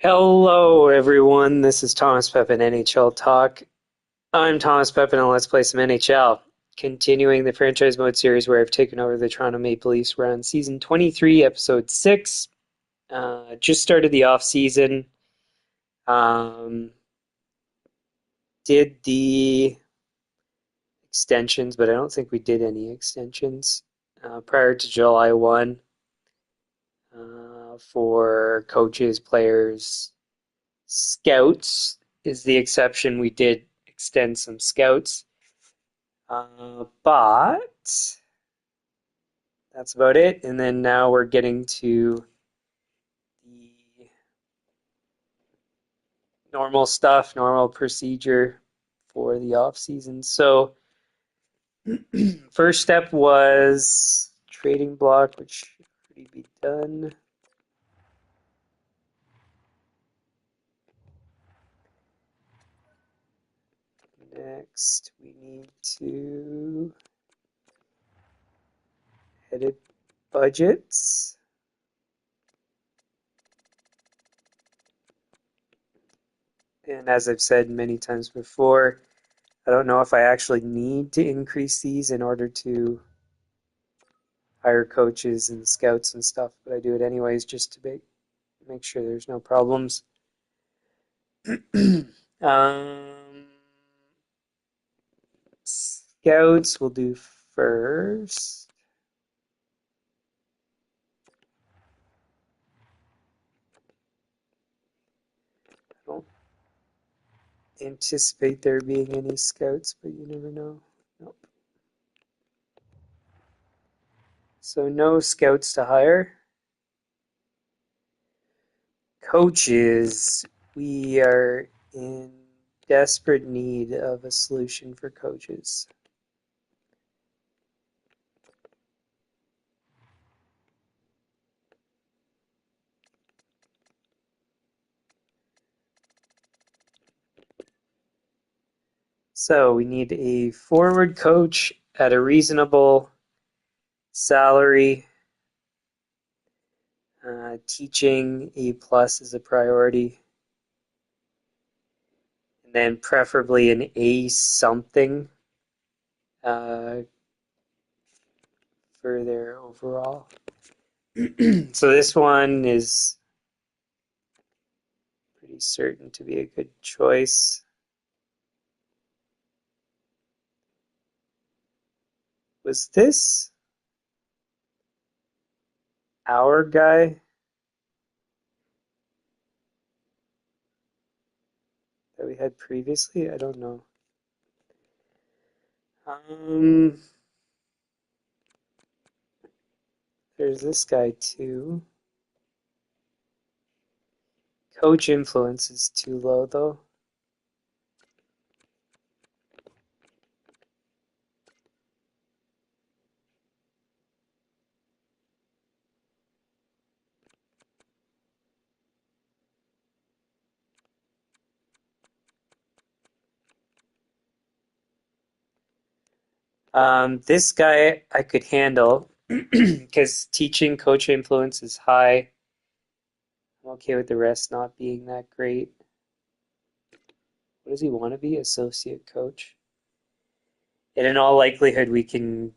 Hello, everyone. This is Thomas Pepin, NHL Talk. I'm Thomas Pepin, and let's play some NHL. Continuing the franchise mode series where I've taken over the Toronto Maple Leafs. We're on season 23, episode 6. Just started the off season. Um, did the extensions, but I don't think we did any extensions prior to July 1 for coaches, players, scouts is the exception. We did extend some scouts, but that's about it. And then now we're getting to the normal stuff, normal procedure for the off season. So first step was trading block, which should already be done. Next, we need to edit budgets. And as I've said many times before, I don't know if I actually need to increase these in order to hire coaches and scouts and stuff, but I do it anyways just to make sure there's no problems. um, Scouts we'll do first. I don't anticipate there being any scouts, but you never know. Nope. So no scouts to hire. Coaches, we are in desperate need of a solution for coaches. So we need a forward coach at a reasonable salary. Teaching A+ is a priority. And then preferably an A something uh, for their overall. So this one is pretty certain to be a good choice. Was this our guy that we had previously? I don't know. There's this guy too. Coach influence is too low though. This guy I could handle because teaching coach influence is high. I'm okay with the rest not being that great. What does he want to be? Associate coach? And in all likelihood, we could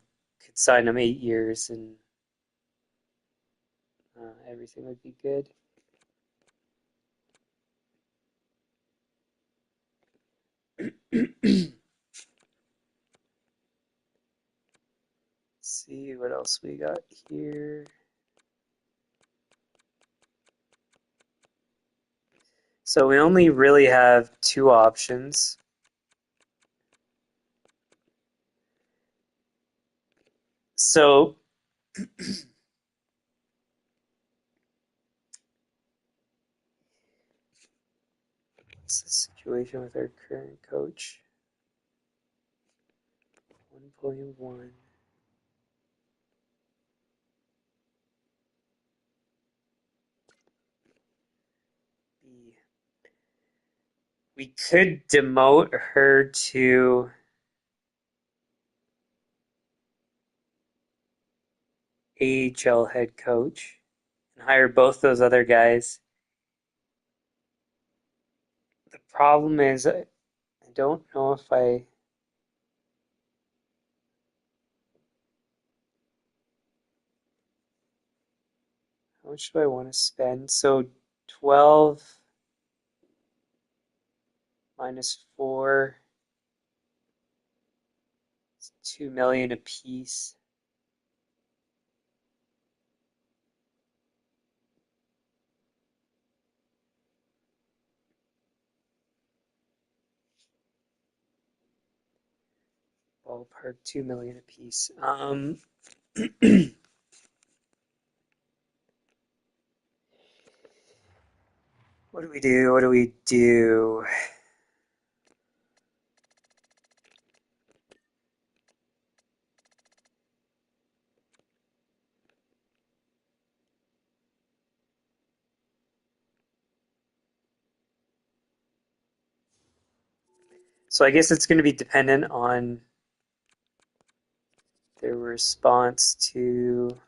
sign him 8 years and everything would be good. Let's see what else we got here. So we only really have two options. So what's the situation with our current coach? 1.1. We could demote her to AHL head coach and hire both those other guys Problem is, I don't know if how much do I want to spend? So 12 minus 4 is 2 million a piece. Ballpark 2 million a piece. What do we do? What do we do? So I guess it's going to be dependent on their response to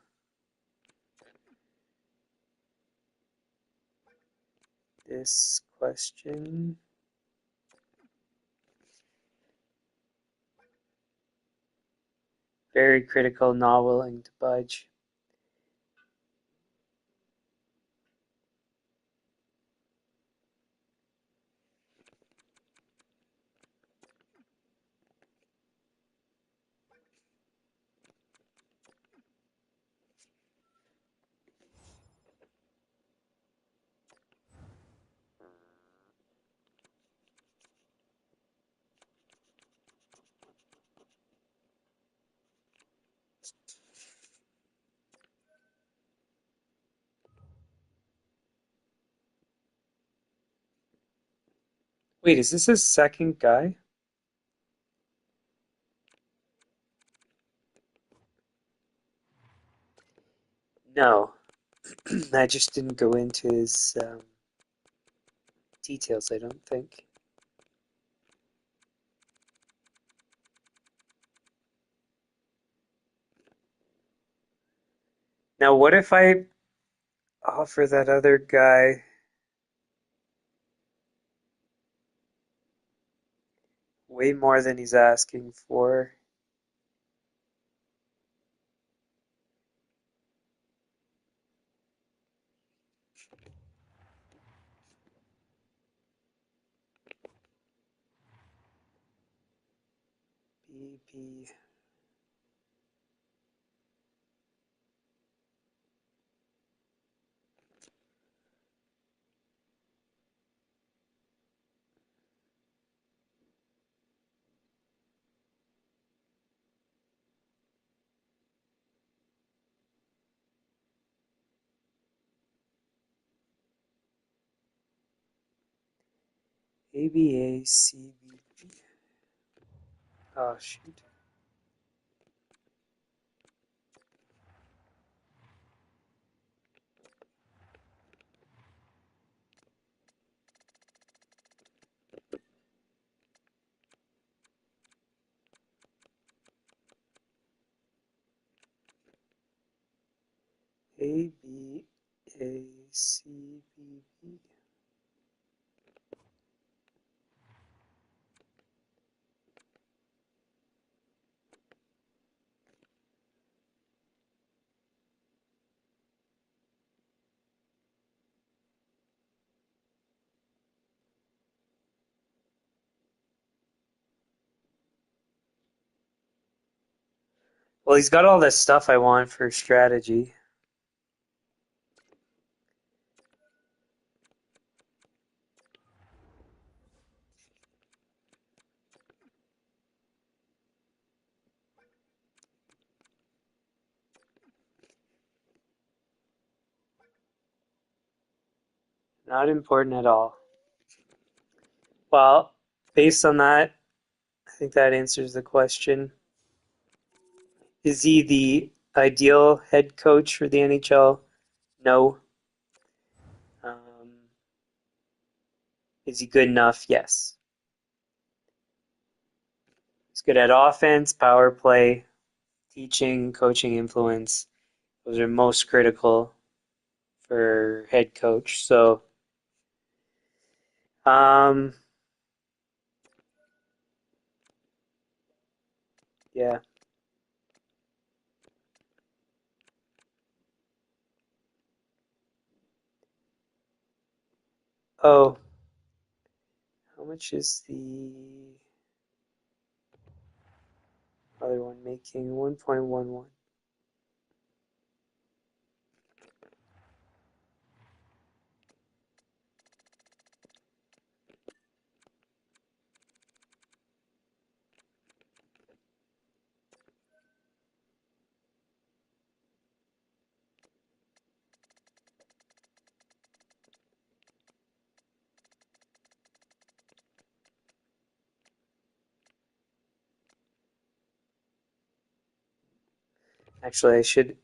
this question. Very critical, not willing to budge. Wait, is this his second guy? No, I just didn't go into his details, I don't think. Now, what if I offer that other guy way more than he's asking for? BB. ABACBB. Oh, shoot. ABACBB. Well, he's got all this stuff I want for strategy. Not important at all. Well, based on that, I think that answers the question. Is he the ideal head coach for the NHL? No. Um, is he good enough? Yes. He's good at offense, power play, teaching, coaching influence. Those are most critical for head coach. So, um, Yeah. Oh, how much is the other one making? 1.11. Actually, I should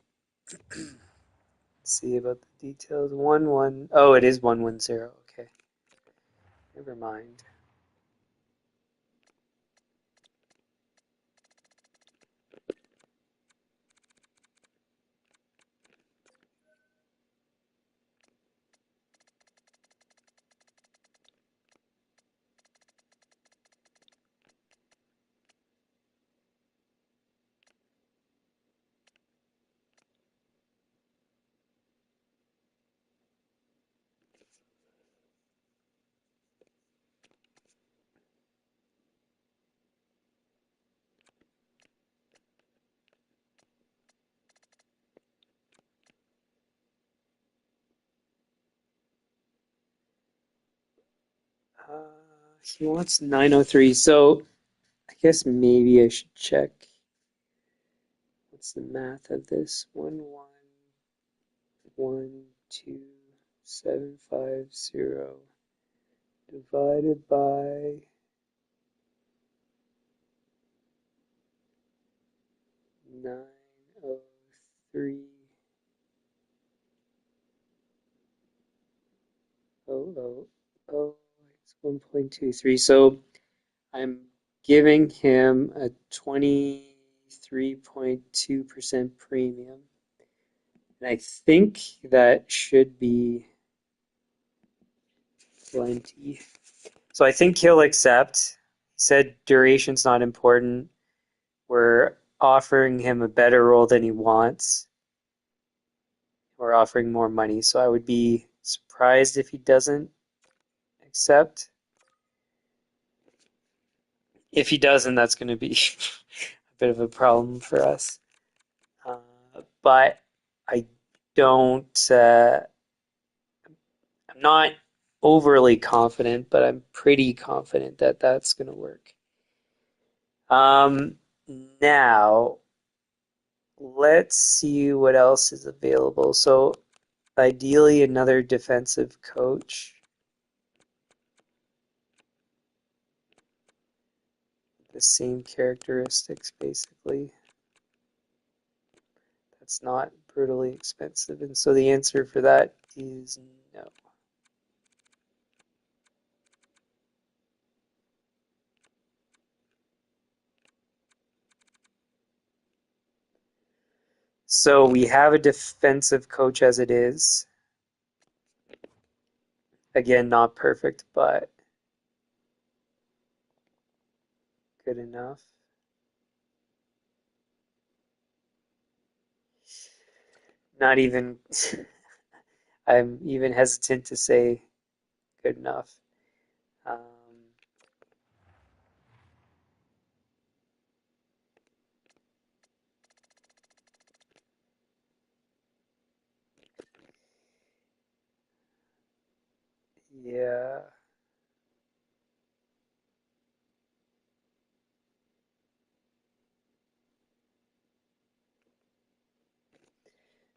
see about the details. 1-1. Oh, it is 110. Okay. Never mind. He wants 903. So I guess maybe I should check. What's the math of this? 1112750 divided by 903. It's 1.23. So I'm giving him a 23.2% premium. And I think that should be plenty. So I think he'll accept. He said duration's not important. We're offering him a better role than he wants. We're offering more money. So I would be surprised if he doesn't accept. If he doesn't, that's going to be a bit of a problem for us. Uh, but I don't, I'm not overly confident, but I'm pretty confident that that's going to work. Um, Now, let's see what else is available. So, ideally, another defensive coach. The same characteristics, basically. That's not brutally expensive. And so the answer for that is no. So we have a defensive coach as it is. Again, not perfect, but good enough. Not even, I'm even hesitant to say good enough. Um, yeah.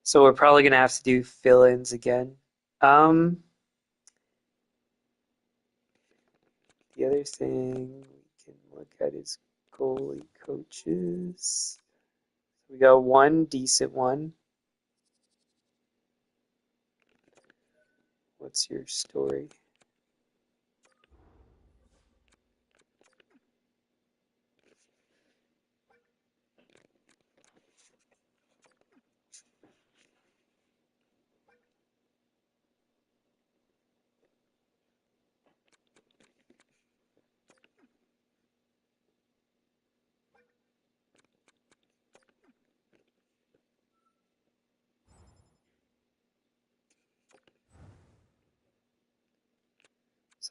So we're probably gonna have to do fill-ins again. Um, the other thing we can look at is goalie coaches. We got one decent one. What's your story?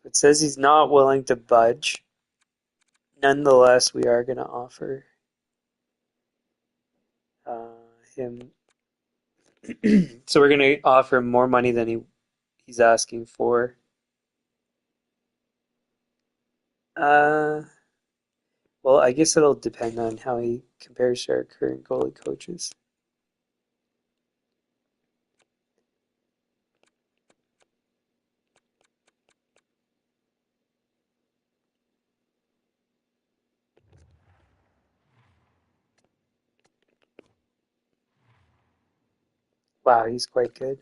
So it says he's not willing to budge. Nonetheless, we are going to offer him. So we're going to offer him more money than he's asking for. Well, I guess it'll depend on how he compares to our current goalie coaches. Wow, he's quite good.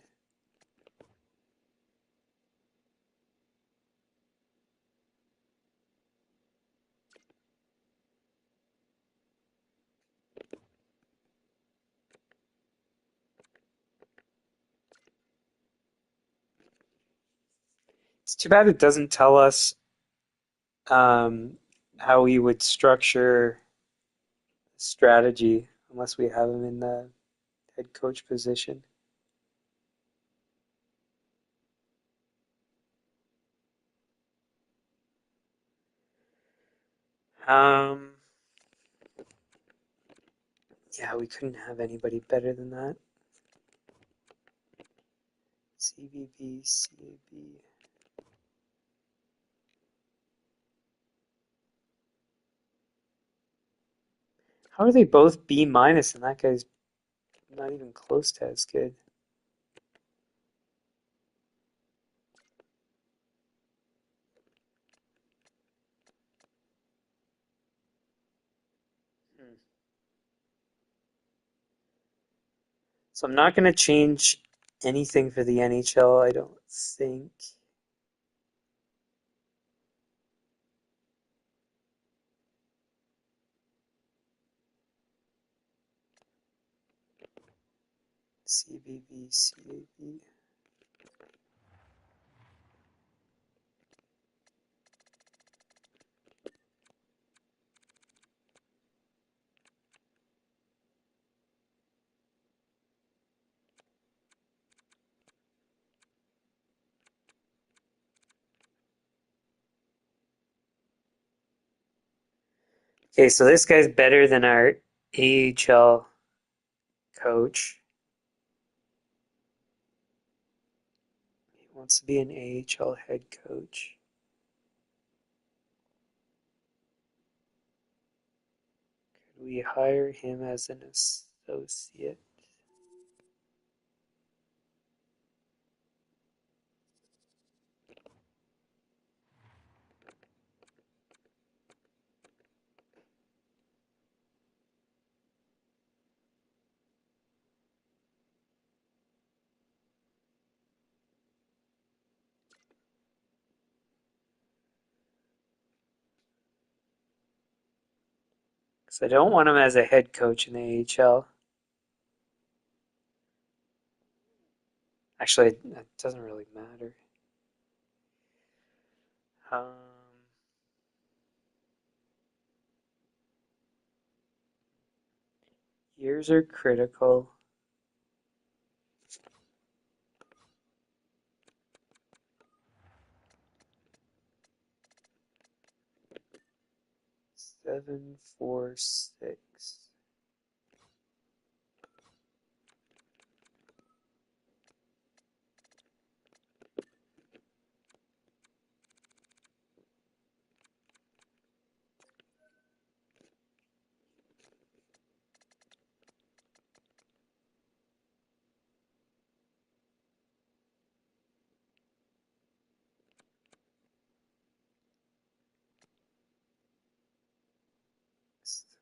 It's too bad it doesn't tell us um, how he would structure strategy unless we have him in the head coach position. Um, yeah, we couldn't have anybody better than that. CVB, CAB. How are they both B minus and that guy's not even close to as good? Hmm. So I'm not going to change anything for the NHL, I don't think. CVB, CAB. Okay, so this guy's better than our AHL coach. He wants to be an AHL head coach. Could we hire him as an associate? Because I don't want him as a head coach in the AHL. Actually, that doesn't really matter. Um, Years are critical. Seven, four, six.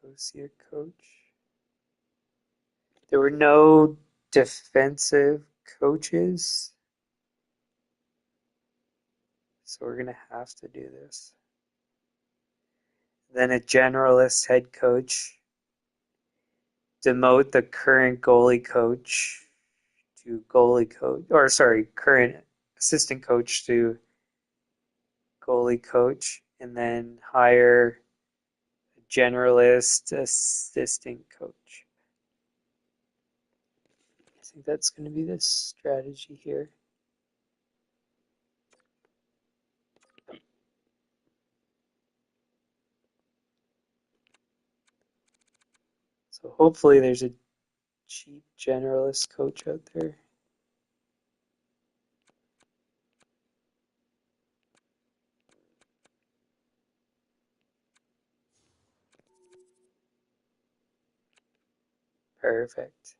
Associate coach. There were no defensive coaches, so we're gonna have to do this. Then a generalist head coach. Demote the current goalie coach to goalie coach, or sorry, current assistant coach to goalie coach, and then hire a generalist assistant coach. I think that's going to be the strategy here. So hopefully there's a cheap generalist coach out there. Perfect.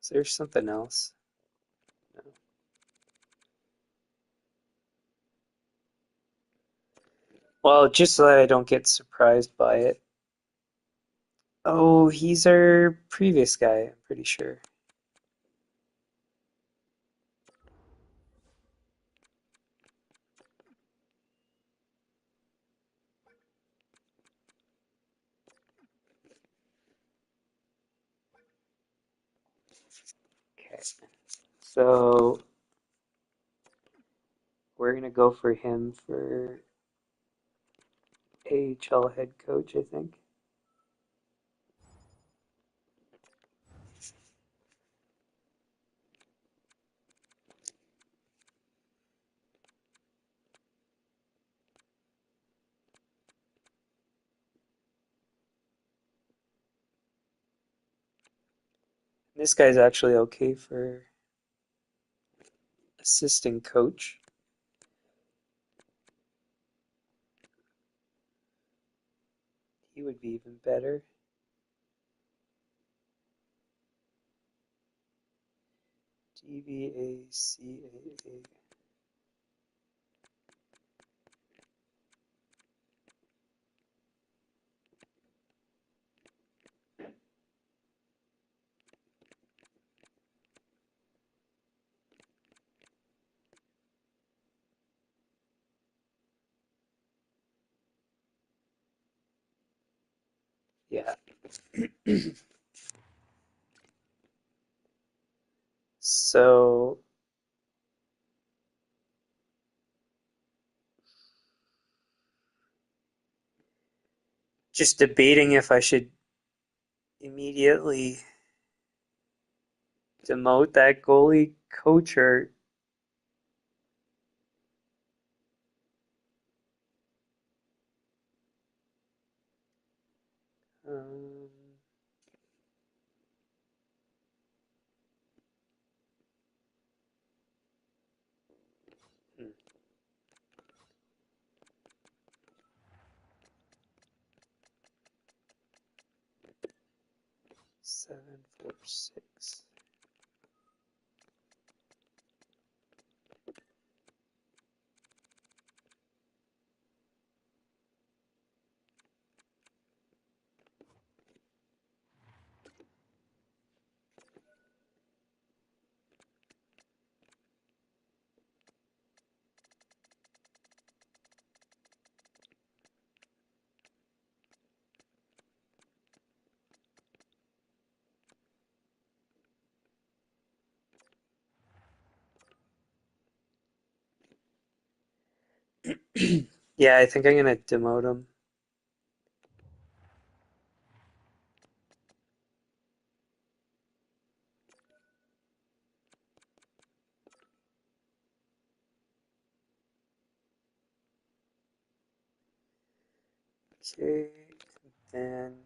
Is there something else? No. Well, just so that I don't get surprised by it. Oh, he's our previous guy, I'm pretty sure. Okay. So we're gonna go for him for AHL head coach, I think. This guy's actually okay for assistant coach. He would be even better. DVACAA. Yeah. So just debating if I should immediately demote that goalie coach or um, hmm, 746. Yeah, I think I'm gonna demote him. Okay, then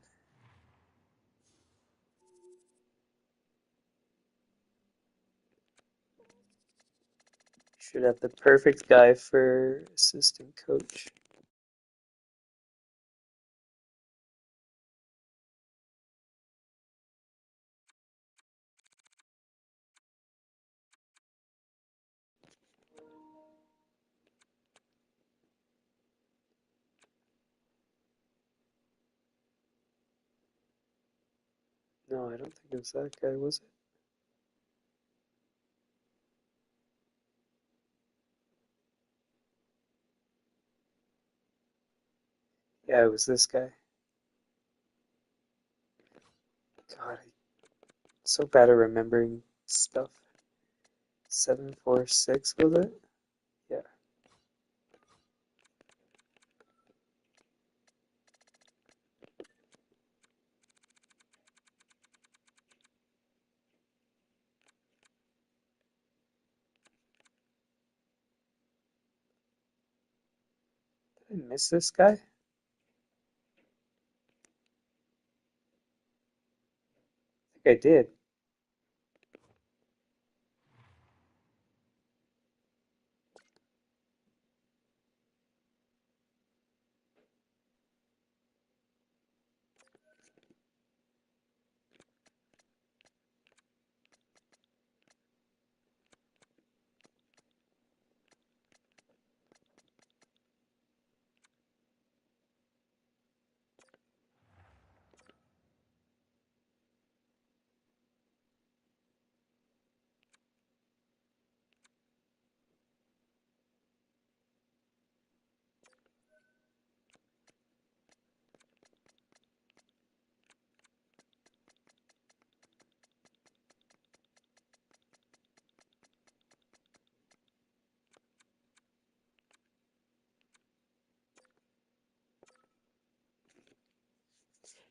should have the perfect guy for assistant coach. No, I don't think it was that guy, was it? Yeah, it was this guy. God, I'm so bad at remembering stuff. 746 was it? Yeah. I miss this guy? I think I did.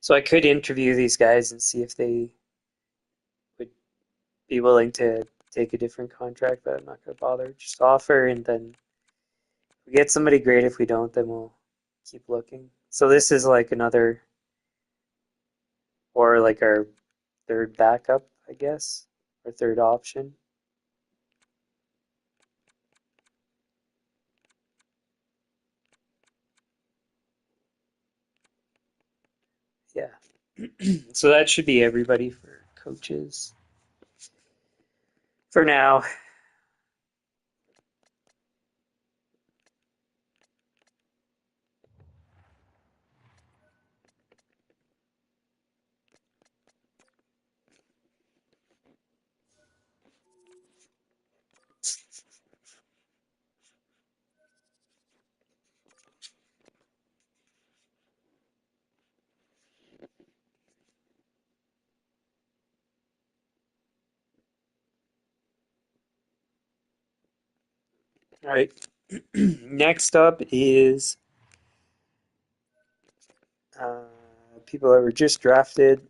So I could interview these guys and see if they would be willing to take a different contract, but I'm not going to bother. Just offer, and then if we get somebody great. If we don't, then we'll keep looking. So this is like another, or like our third backup, I guess, or third option. Yeah. So that should be everybody for coaches for now. All right. Next up is uh, people that were just drafted.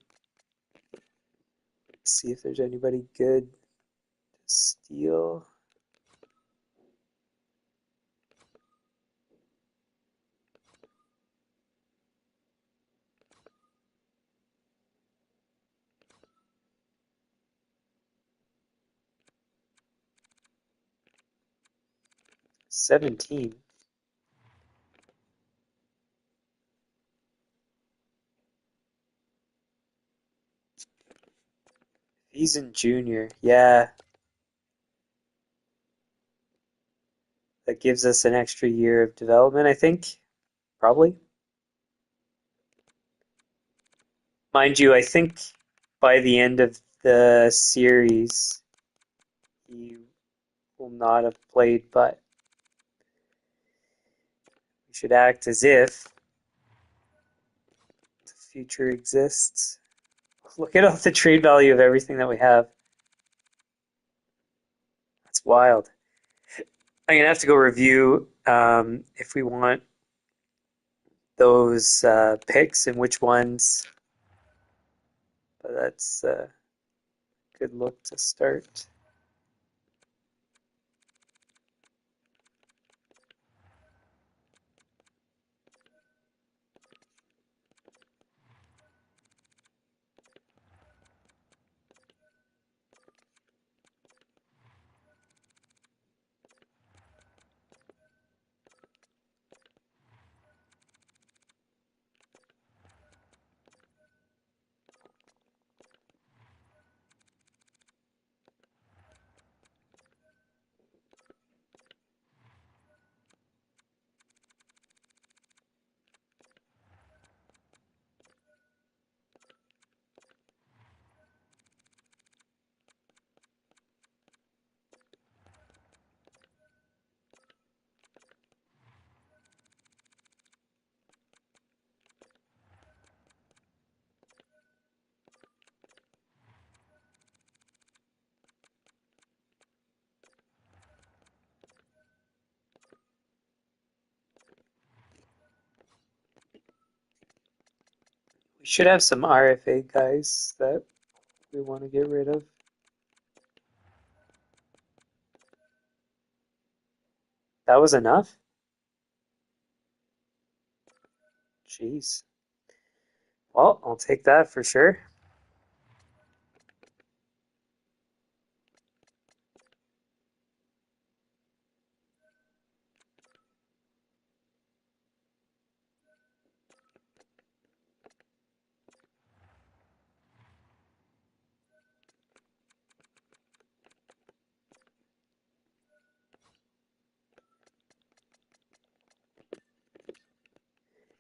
Let's see if there's anybody good to steal. $17. He's in junior. Yeah, that gives us an extra year of development, I think. Probably. Mind you, I think by the end of the series, he will not have played, but we should act as if the future exists. Look at all the trade value of everything that we have. That's wild. I'm gonna have to go review if we want those picks and which ones. But that's a good look to start. We should have some RFA guys that we want to get rid of. That was enough? Jeez. Well, I'll take that for sure.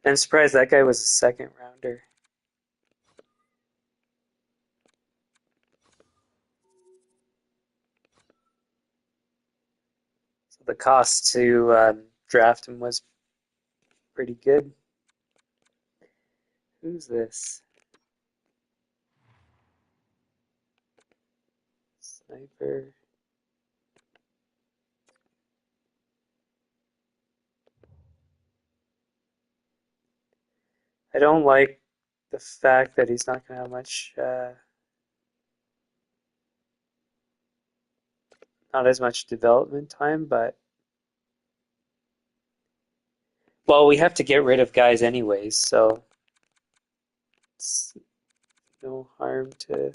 I'm surprised that guy was a second rounder. So the cost to draft him was pretty good. Who's this? Sniper. I don't like the fact that he's not going to have much, not as much development time, but well, we have to get rid of guys anyways, so it's no harm to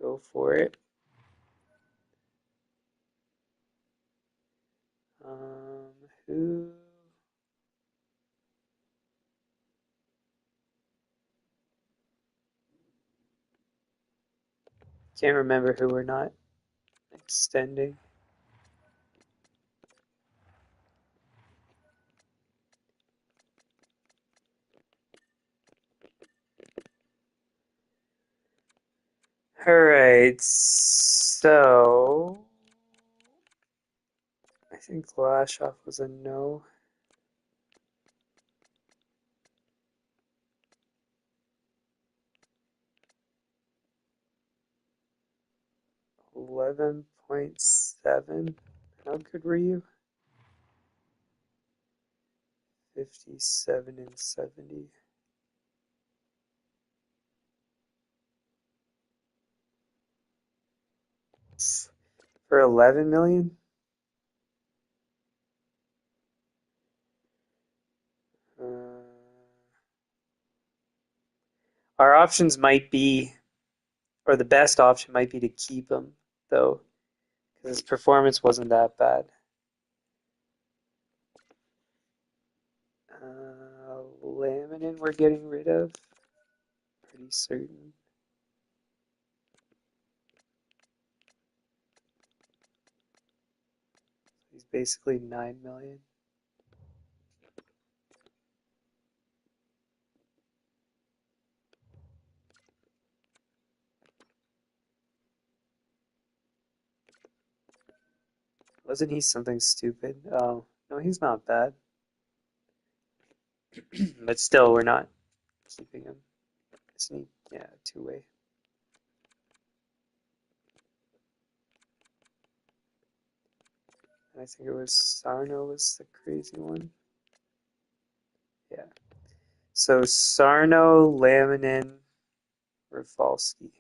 go for it. Who? Can't remember who we're not extending. All right, so I think Lashoff was a no. $11.7. How good were you? 57 and 70. For 11 million? Uh, our options might be, or the best option might be to keep him, though, because his performance wasn't that bad. Laminin we're getting rid of. Pretty certain. He's basically 9 million. Wasn't he something stupid? Oh, no, he's not bad. But still, we're not keeping him. Isn't he? Yeah, two-way. I think it was Sarno was the crazy one. Yeah. So Sarno, Laminin, Rafalski.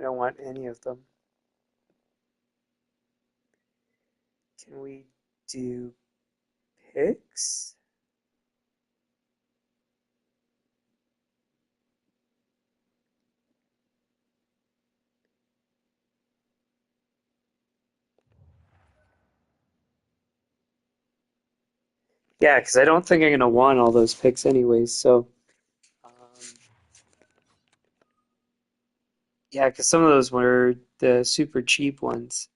I don't want any of them. Can we do picks? Yeah, because I don't think I'm gonna want all those picks anyways. So, um, Yeah, because some of those were the super cheap ones.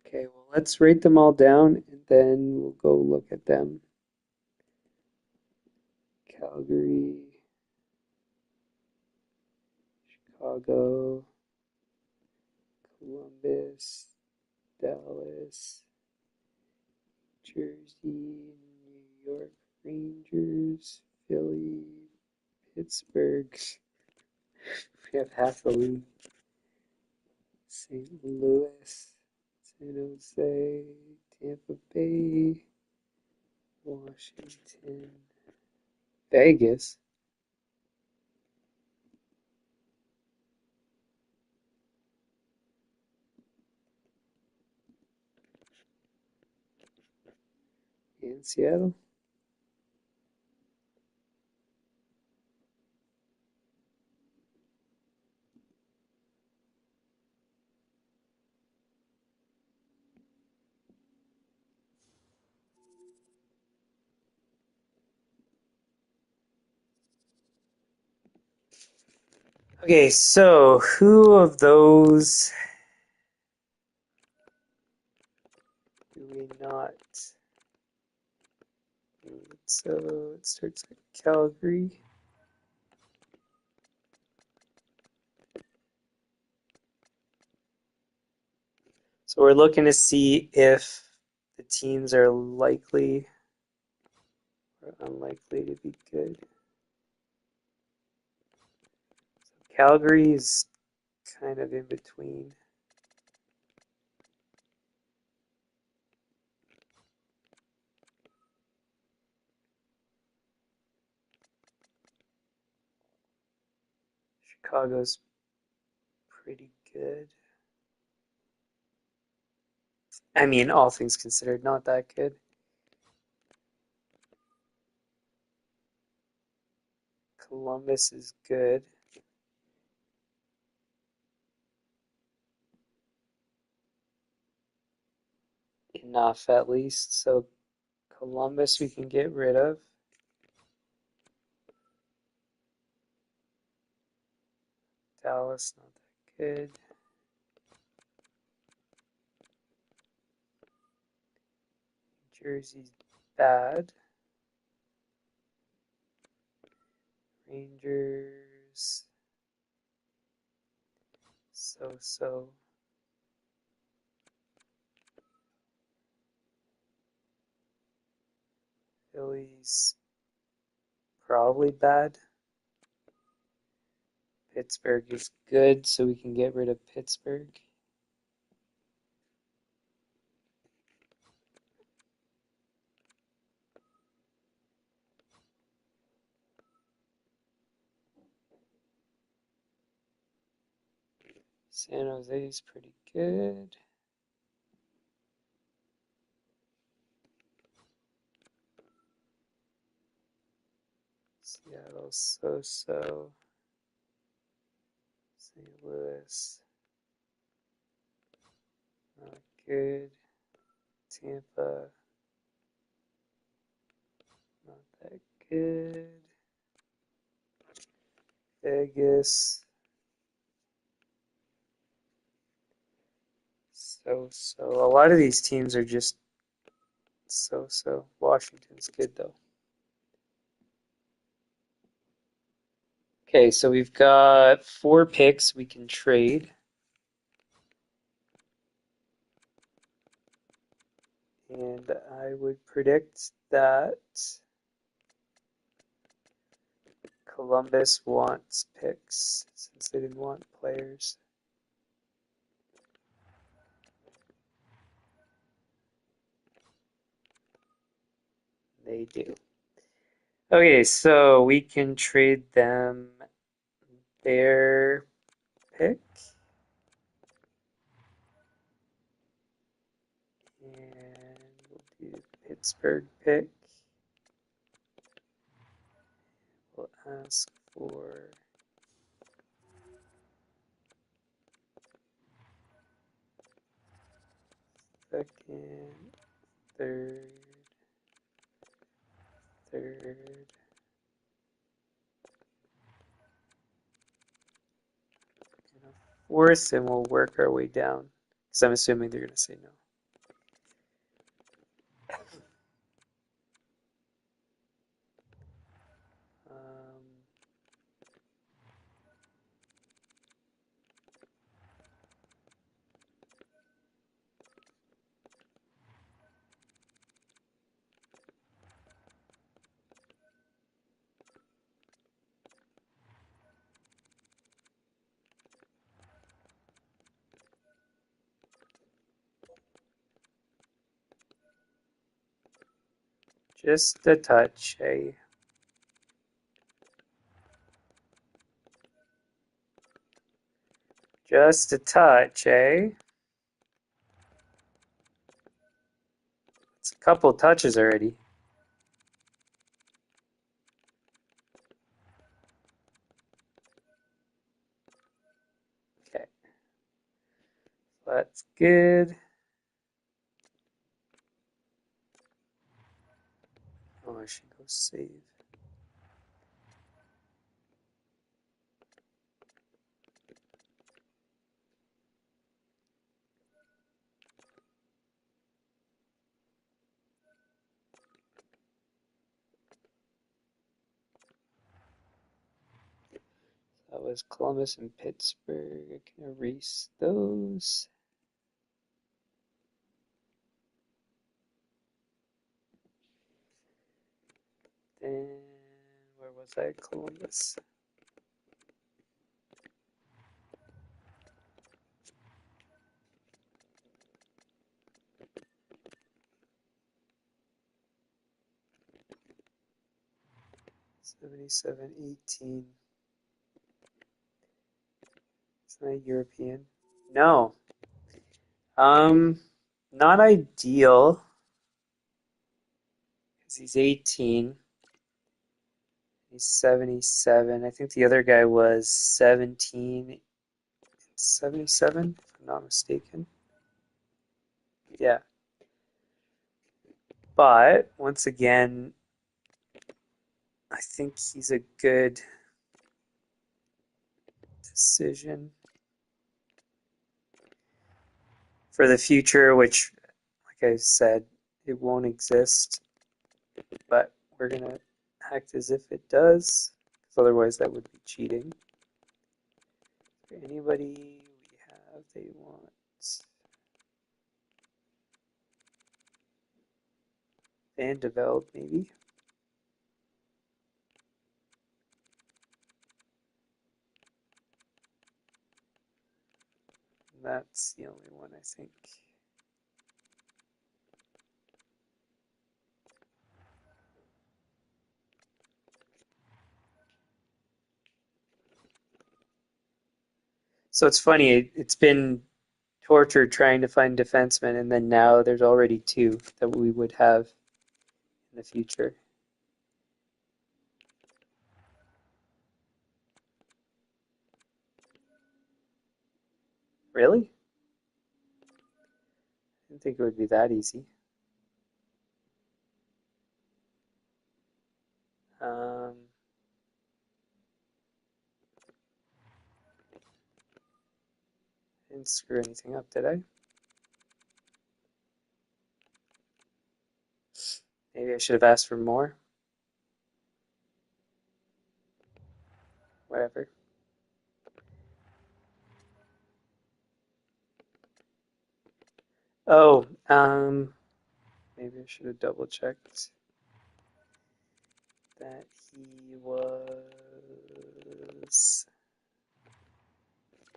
Okay, well, let's write them all down and then we'll go look at them. Calgary, Chicago, Columbus, Dallas, Jersey, New York Rangers, Philly, Pittsburgh. We have half the league. St. Louis, San Jose, Tampa Bay, Washington, Vegas. And Seattle. Okay, so who of those do we not need? So it starts at Calgary. So we're looking to see if the teams are likely or unlikely to be good. So Calgary is kind of in between. Chicago's pretty good. I mean, all things considered, not that good. Columbus is good. Enough, at least. So Columbus we can get rid of. Dallas, not that good. Jersey's bad. Rangers, so. Philly's probably bad. Pittsburgh is good, so we can get rid of Pittsburgh. San Jose is pretty good. Seattle, so. St. Louis, not good. Tampa, not that good. Vegas, so. A lot of these teams are just so. Washington's good though. Okay, so we've got 4 picks we can trade. And I would predict that Columbus wants picks since they didn't want players. They do. Okay, so we can trade them their pick. And we'll do Pittsburgh pick. We'll ask for second, third, worth, and we'll work our way down. Because I'm assuming they're going to say no. Just a touch, eh? Just a touch, eh? It's a couple touches already. Okay. That's good. Oh, I should go save. That was Columbus and Pittsburgh. I can erase those. Then, where was I? Columbus. $77.18. It's not European. No. Not ideal. Because he's 18. He's 77. I think the other guy was 17. 77, if I'm not mistaken. Yeah. But once again, I think he's a good decision for the future, which, like I said, it won't exist. But we're going to act as if it does, because otherwise that would be cheating. Anybody we have they want? Van de Velde, maybe? That's the only one, I think. So it's funny, it's been torture trying to find defensemen, and then now there's already two that we would have in the future. Really? I didn't think it would be that easy. Um, didn't screw anything up, did I? Maybe I should have asked for more. Whatever. Oh, maybe I should have double checked that he was,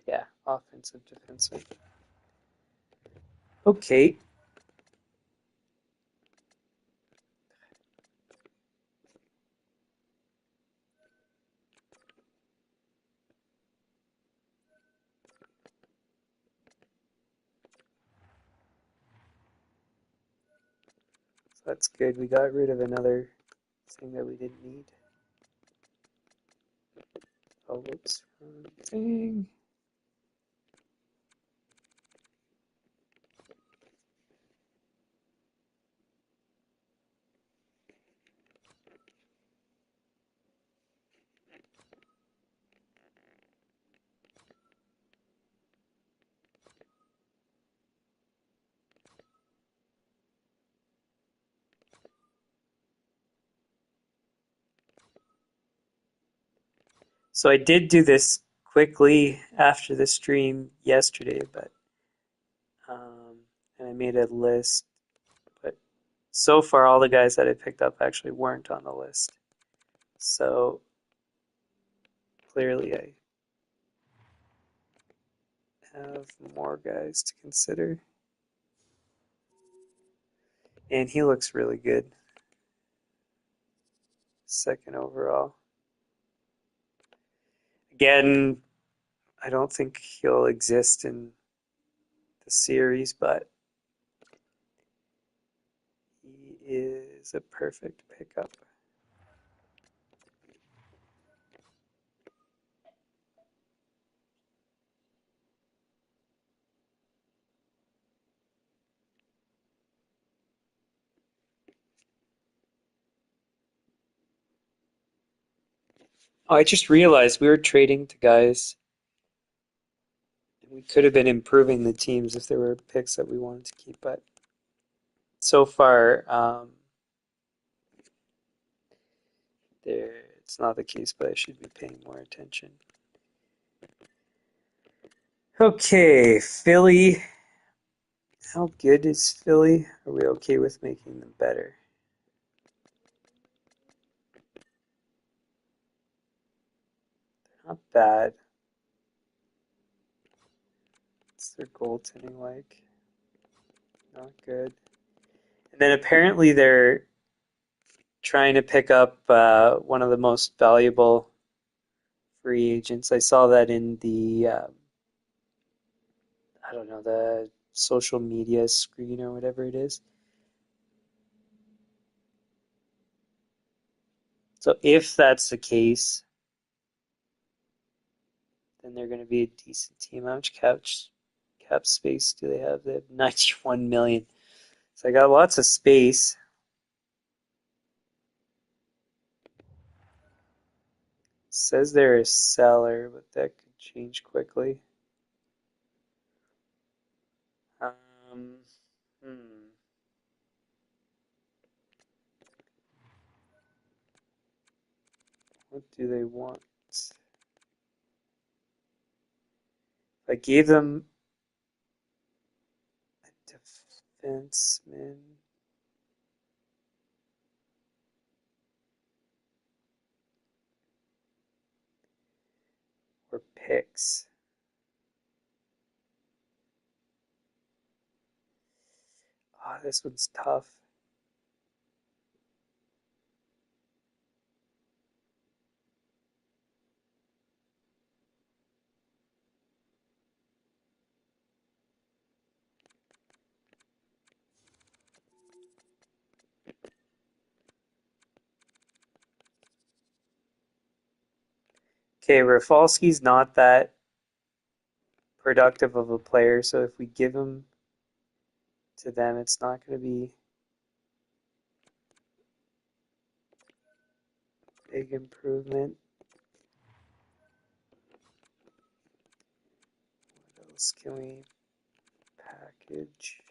yeah, offensive defenseman. Okay. So that's good. We got rid of another thing that we didn't need. Oh, whoops. Wrong thing. So I did do this quickly after the stream yesterday, but and I made a list, but so far all the guys that I picked up actually weren't on the list. So clearly I have more guys to consider. And he looks really good. Second overall. Again, I don't think he'll exist in the series, but he is a perfect pickup. Oh, I just realized we were trading to guys. We could have been improving the teams if there were picks that we wanted to keep, but so far, it's not the case, but I should be paying more attention. Okay, Philly. How good is Philly? Are we okay with making them better? Not bad. What's their goaltending like? Not good. And then apparently they're trying to pick up one of the most valuable free agents. I saw that in the I don't know, the social media screen or whatever it is. So if that's the case, then they're going to be a decent team. How much cap space do they have? They have 91 million. So I got lots of space. Says they're a seller, but that could change quickly. Um, hmm. What do they want? I gave them a defenseman or picks. Oh, this one's tough. Okay, Rafalski's not that productive of a player, so if we give him to them, it's not going to be a big improvement. What else can we package?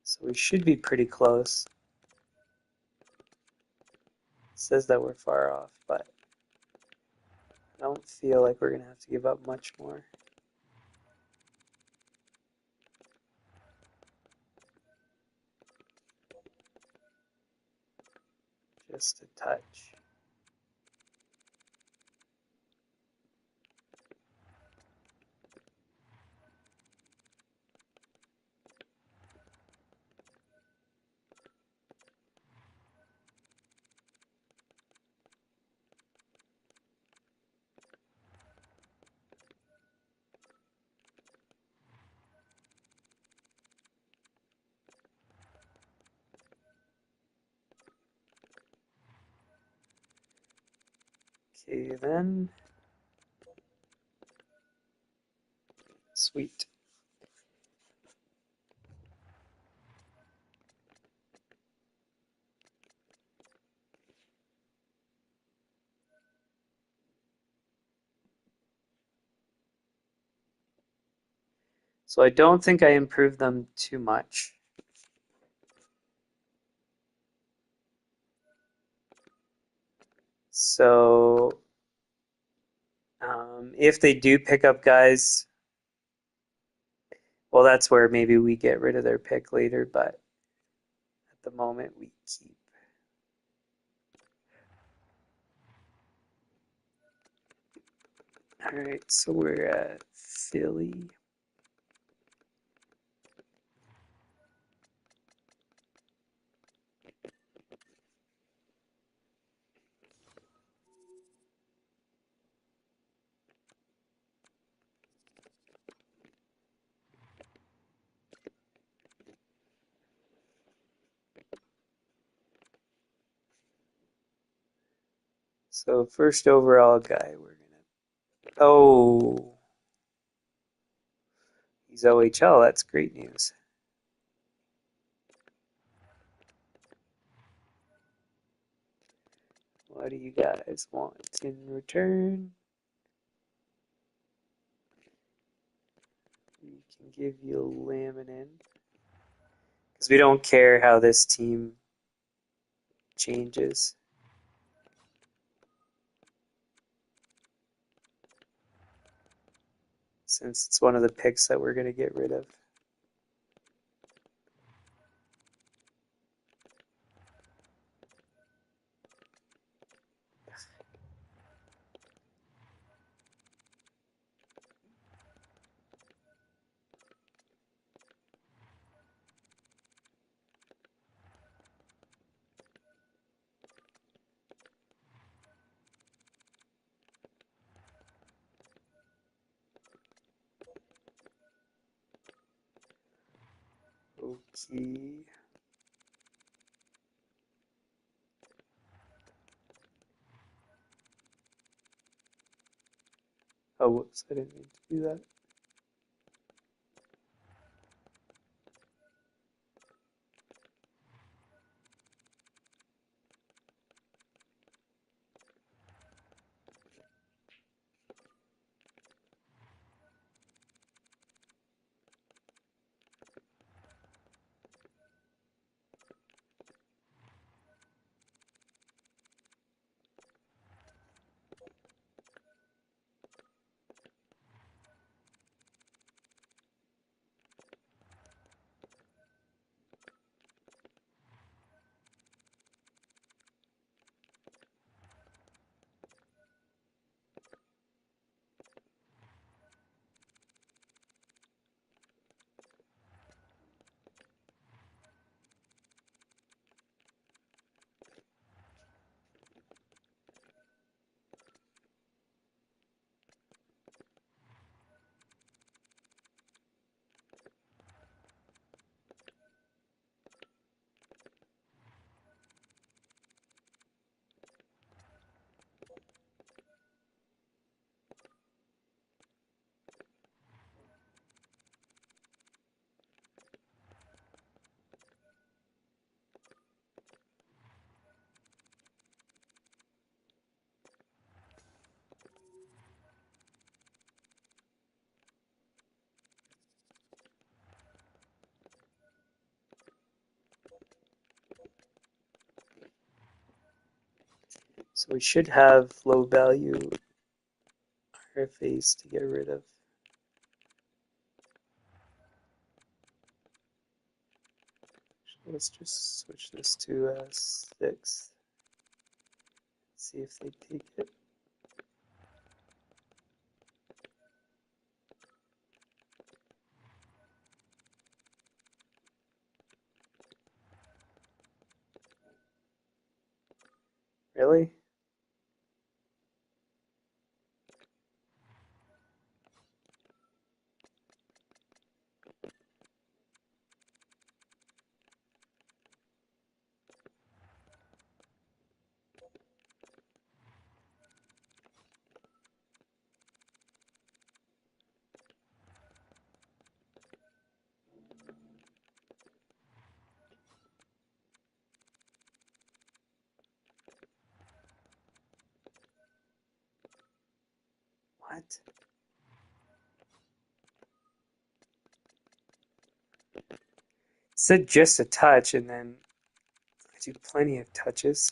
So we should be pretty close. It says that we're far off, but I don't feel like we're going to have to give up much more. Just a touch. Okay, then. Sweet. So I don't think I improved them too much. So if they do pick up guys, well, that's where maybe we get rid of their pick later, but at the moment we keep. All right, so we're at Philly. So first overall guy, we're gonna. Oh, he's OHL. That's great news. What do you guys want in return? We can give you a laminin because we don't care how this team changes. Since it's one of the picks that we're going to get rid of. Okay. Oh, whoops, I didn't mean to do that. So we should have low value RFAs to get rid of. Let's just switch this to 6. See if they take it. Really? What? said just a touch, and then I do plenty of touches.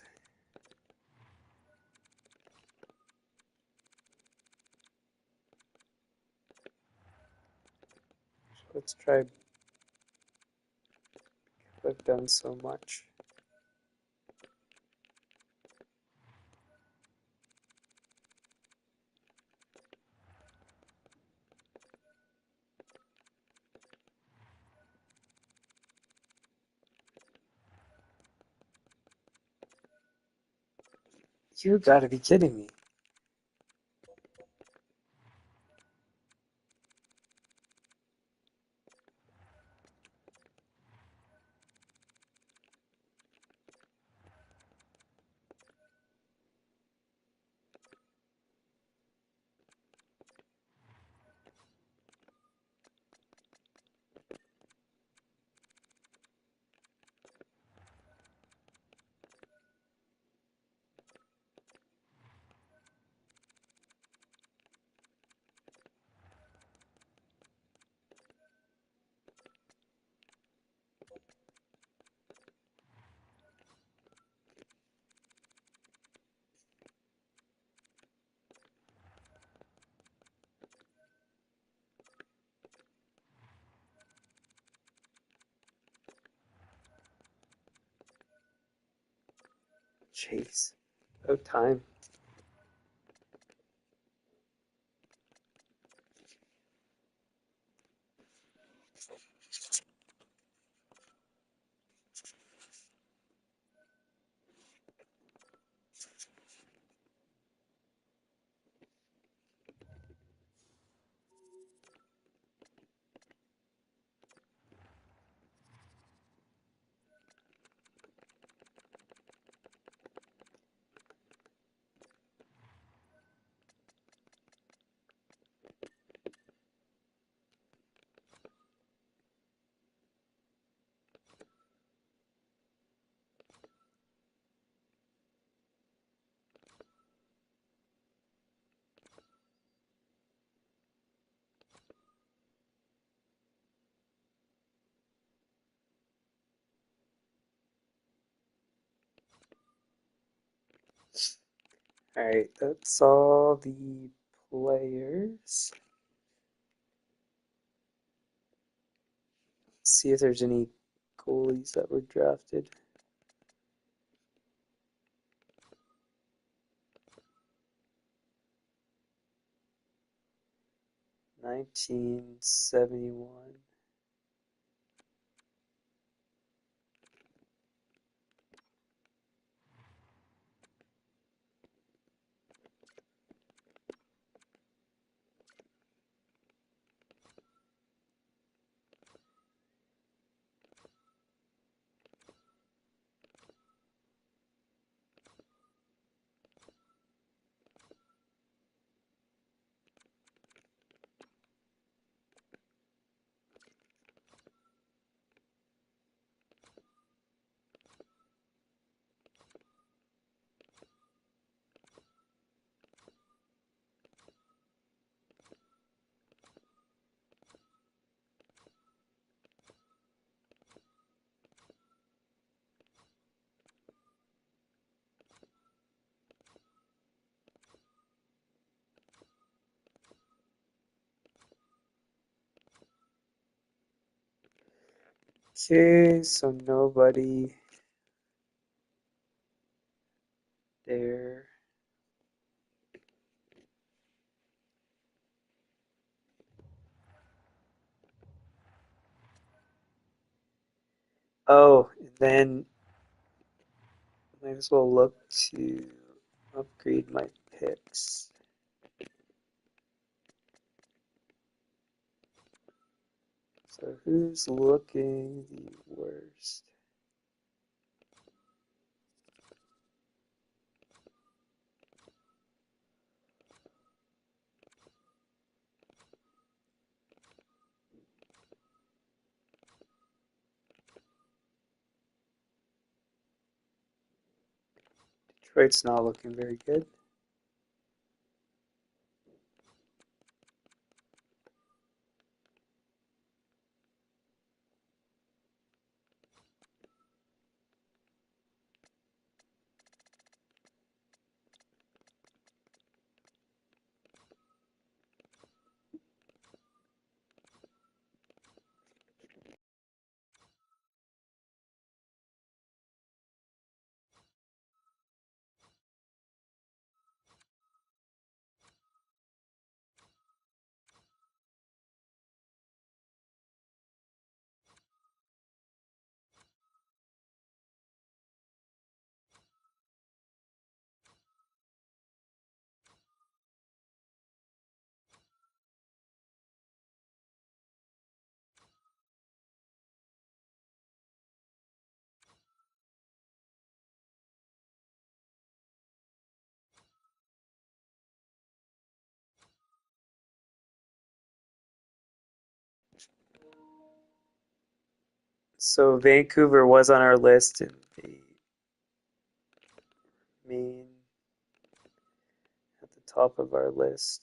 So let's try. I've done so much. You gotta be kidding me. Jeez. About time. Alright, that's all the players. Let's see if there's any goalies that were drafted. $19.71. Okay, so nobody there. Oh, and then might as well look to upgrade my picks. So who's looking the worst? Detroit's not looking very good. So Vancouver was on our list and they remain at the top of our list.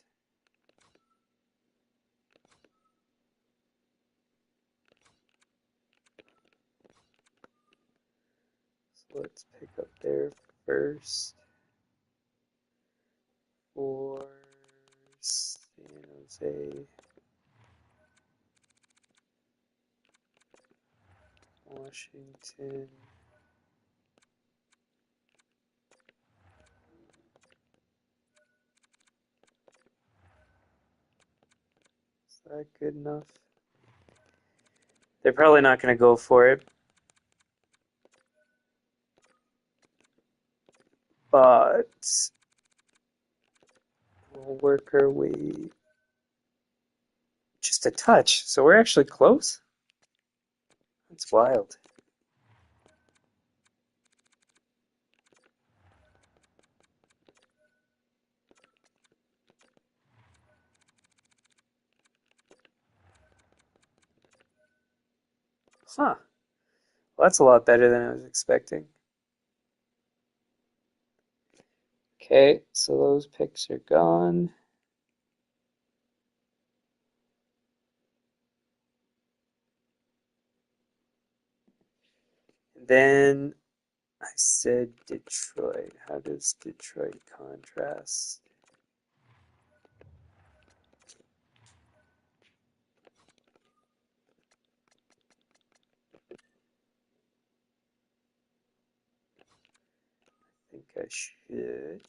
So let's pick up there first for San Jose, Washington. Is that good enough? They're probably not going to go for it. But we'll work our way just a touch. So we're actually close. That's wild. Huh. Well, that's a lot better than I was expecting. Okay, so those picks are gone. And then I said Detroit. How does Detroit contrast? I think I should.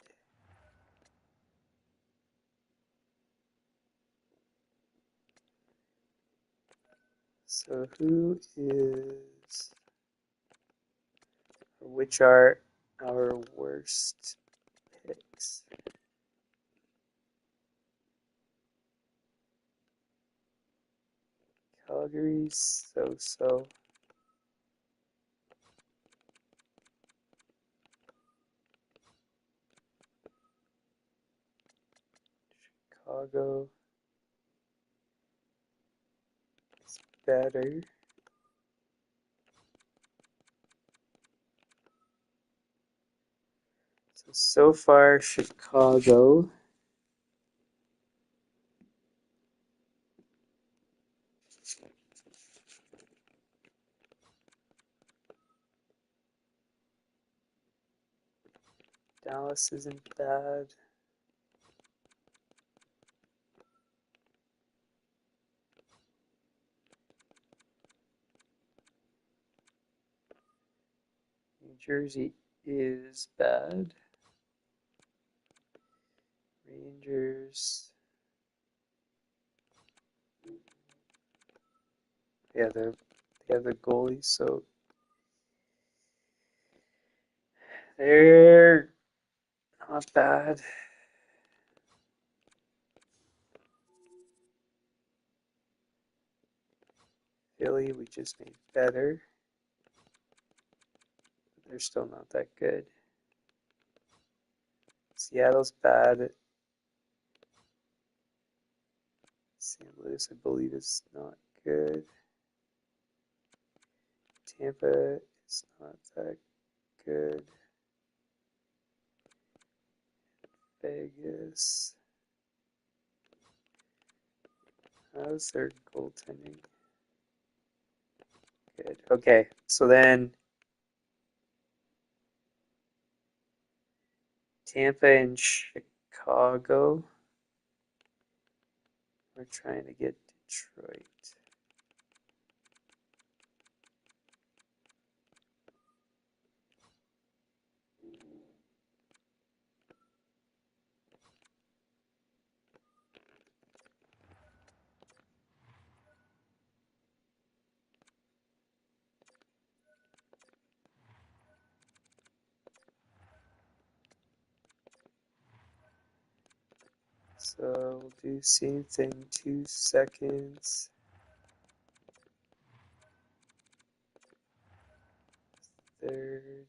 So which are our worst picks? Calgary, so-so. Chicago is better. So far, Chicago. Dallas isn't bad. New Jersey is bad. Rangers. Yeah, they have a goalie, so they're not bad. Philly, we just made better. But they're still not that good. Seattle's bad. St. Louis, I believe, is not good. Tampa is not that good. Vegas. How's their goaltending? Good. Okay, so then Tampa and Chicago. We're trying to get Detroit. So we'll do same thing, 2 seconds. Third.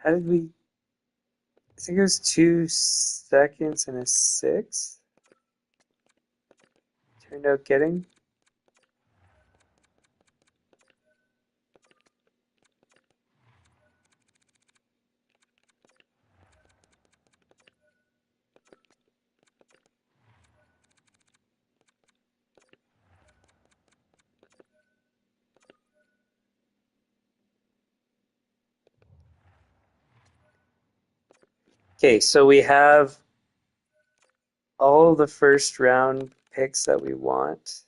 How did we? I think it was 2 seconds and a 6. turned out getting. Okay, so we have all the first round picks that we want.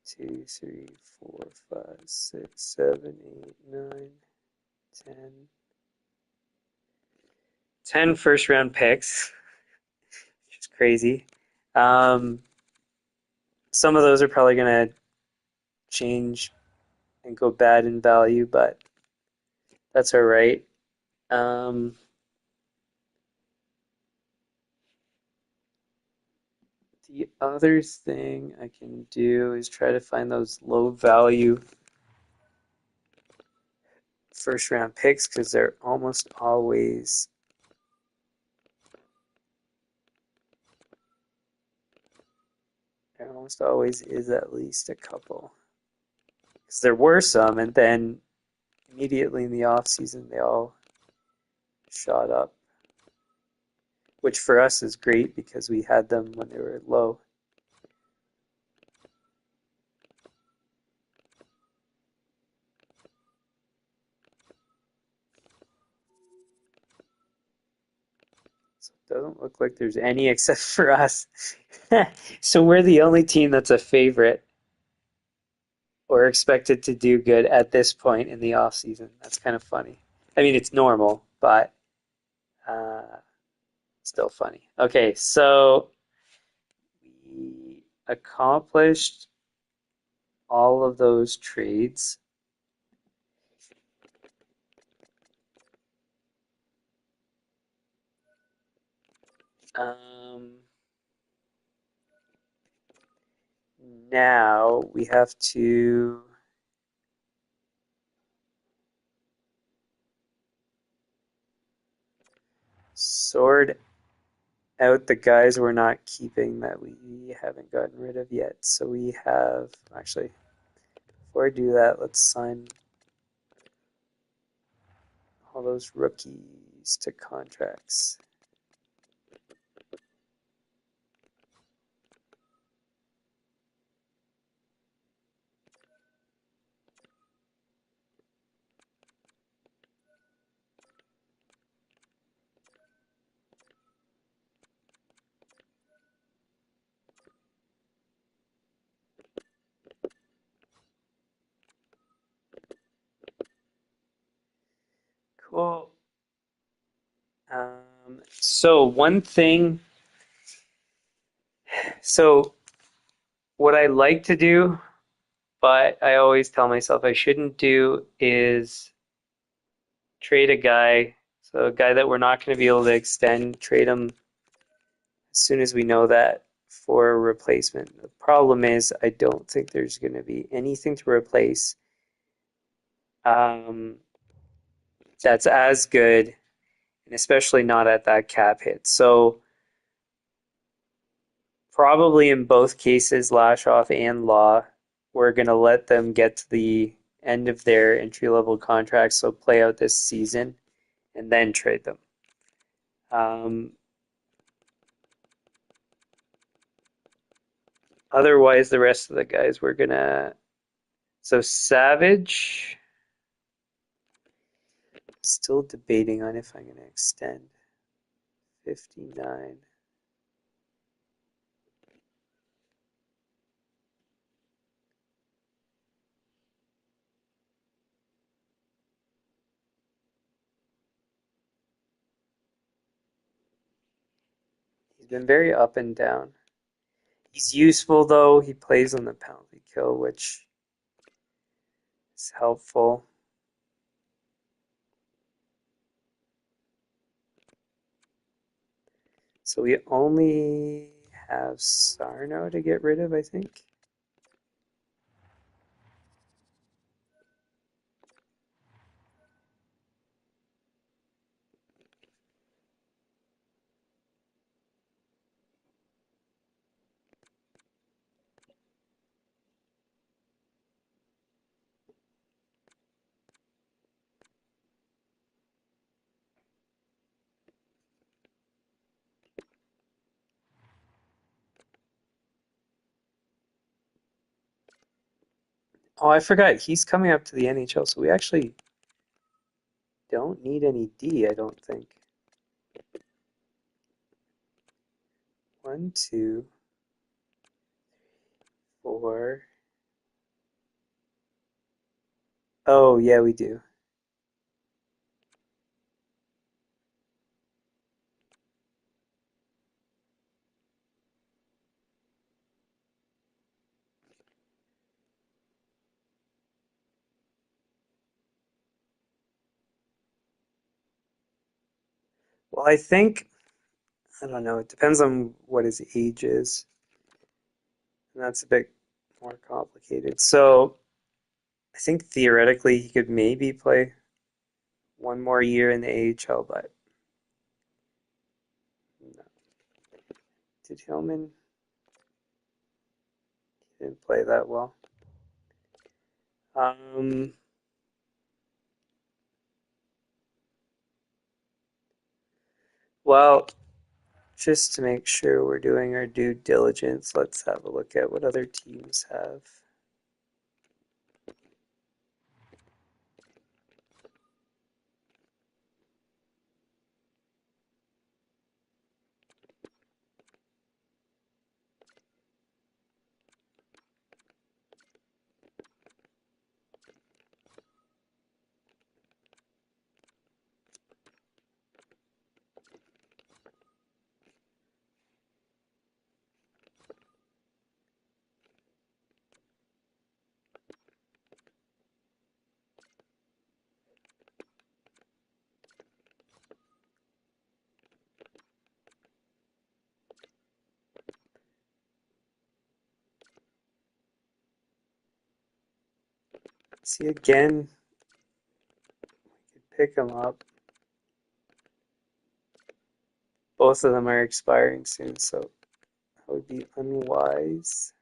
2, 3, 4, 5, 6, 7, 8, 9, 10. 10 first round picks, which is crazy. Um, some of those are probably going to change and go bad in value, but that's all right. Um, the other thing I can do is try to find those low value first round picks because there almost always is at least a couple. Because there were some, and then immediately in the off season they all shot up, which for us is great because we had them when they were low. So it doesn't look like there's any except for us. So we're the only team that's a favorite or expected to do good at this point in the off season. That's kind of funny. I mean, it's normal, but uh, still funny. Okay, so we accomplished all of those trades. Um, Now we have to sort out the guys we're not keeping that we haven't gotten rid of yet. So we have, actually, before I do that, let's sign all those rookies to contracts. Cool. So one thing, so what I like to do, but I always tell myself I shouldn't do is trade a guy. So a guy that we're not going to be able to extend, trade him as soon as we know that for a replacement. The problem is I don't think there's going to be anything to replace um, that's as good, and especially not at that cap hit. So probably in both cases, Lashoff and Law, we're going to let them get to the end of their entry level contracts, so play out this season and then trade them. Um, Otherwise, the rest of the guys we're gonna. So Savage, still debating on if I'm gonna extend 59. He's been very up and down. He's useful though. He plays on the penalty kill, which is helpful. So we only have Sarno to get rid of, I think. Oh, I forgot. He's coming up to the NHL, so we actually don't need any D, I don't think. One, two, four. Oh, yeah, we do. Well, I think, I don't know, it depends on what his age is, and that's a bit more complicated. So I think theoretically he could maybe play one more year in the AHL, but no. Did Hillman didn't play that well? Um, well, just to make sure we're doing our due diligence, let's have a look at what other teams have. See again, we could pick them up. Both of them are expiring soon, so that would be unwise.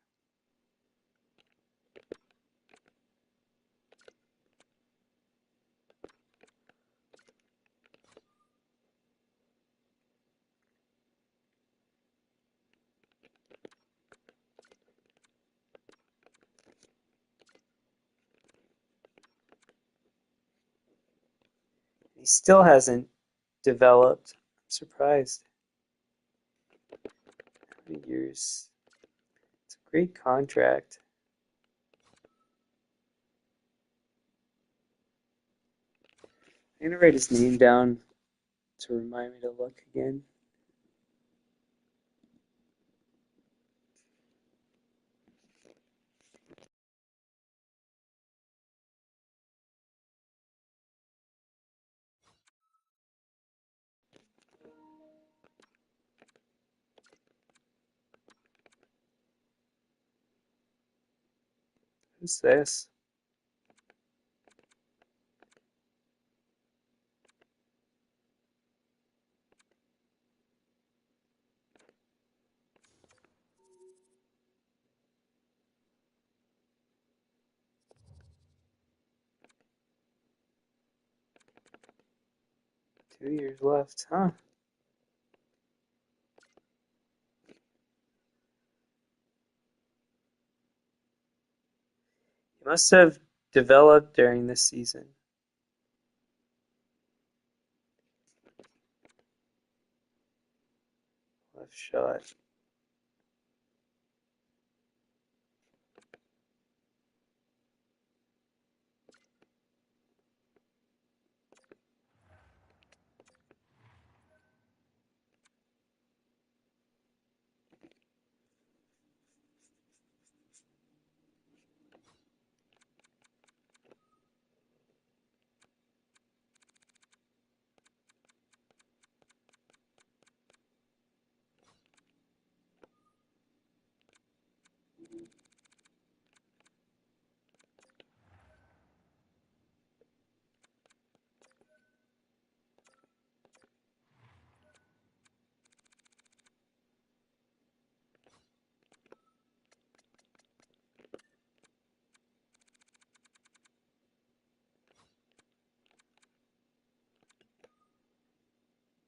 He still hasn't developed. I'm surprised. How many years? It's a great contract. I'm gonna write his name down to remind me to look again. Who's this? Two years left, huh? He must have developed during this season. Left shot.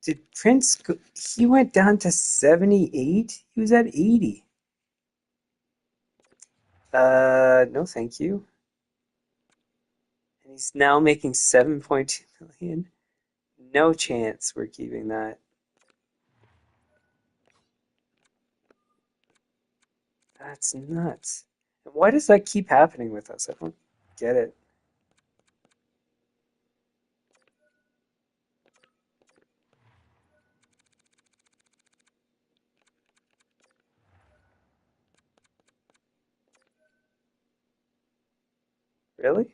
Did Prince go? He went down to 78? He was at 80. No, thank you. He's now making 7.2 million. No chance we're keeping that. That's nuts. And why does that keep happening with us? I don't get it. Really?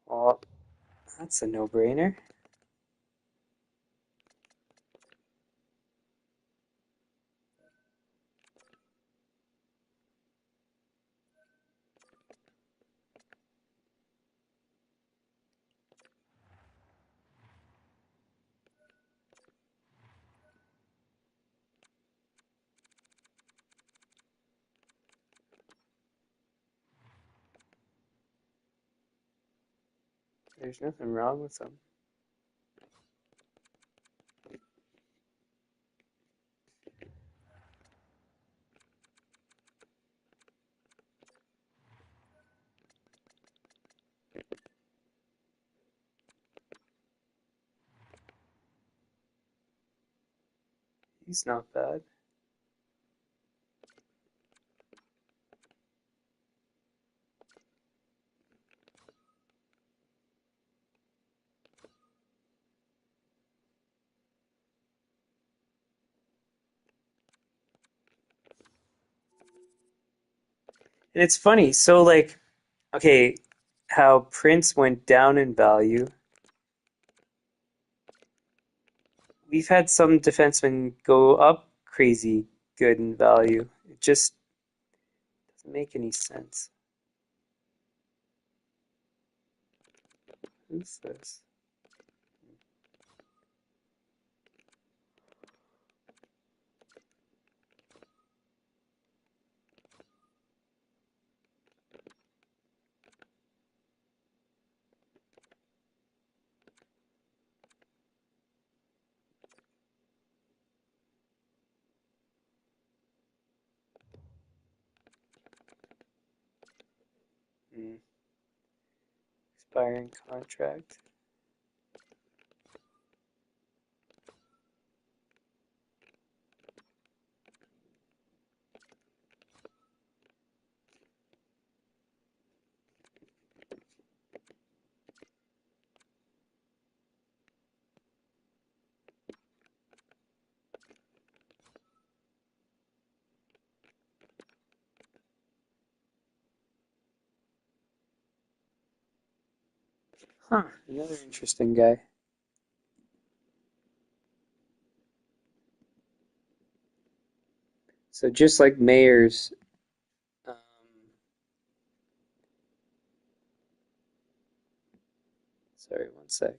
Well, that's a no-brainer. There's nothing wrong with them. He's not bad. And it's funny. So, like, okay, how Prince went down in value. We've had some defensemen go up crazy good in value. It just doesn't make any sense. Who's this? Hmm. Expiring contract. Huh, another interesting guy. So just like Mayers, um, sorry, one sec.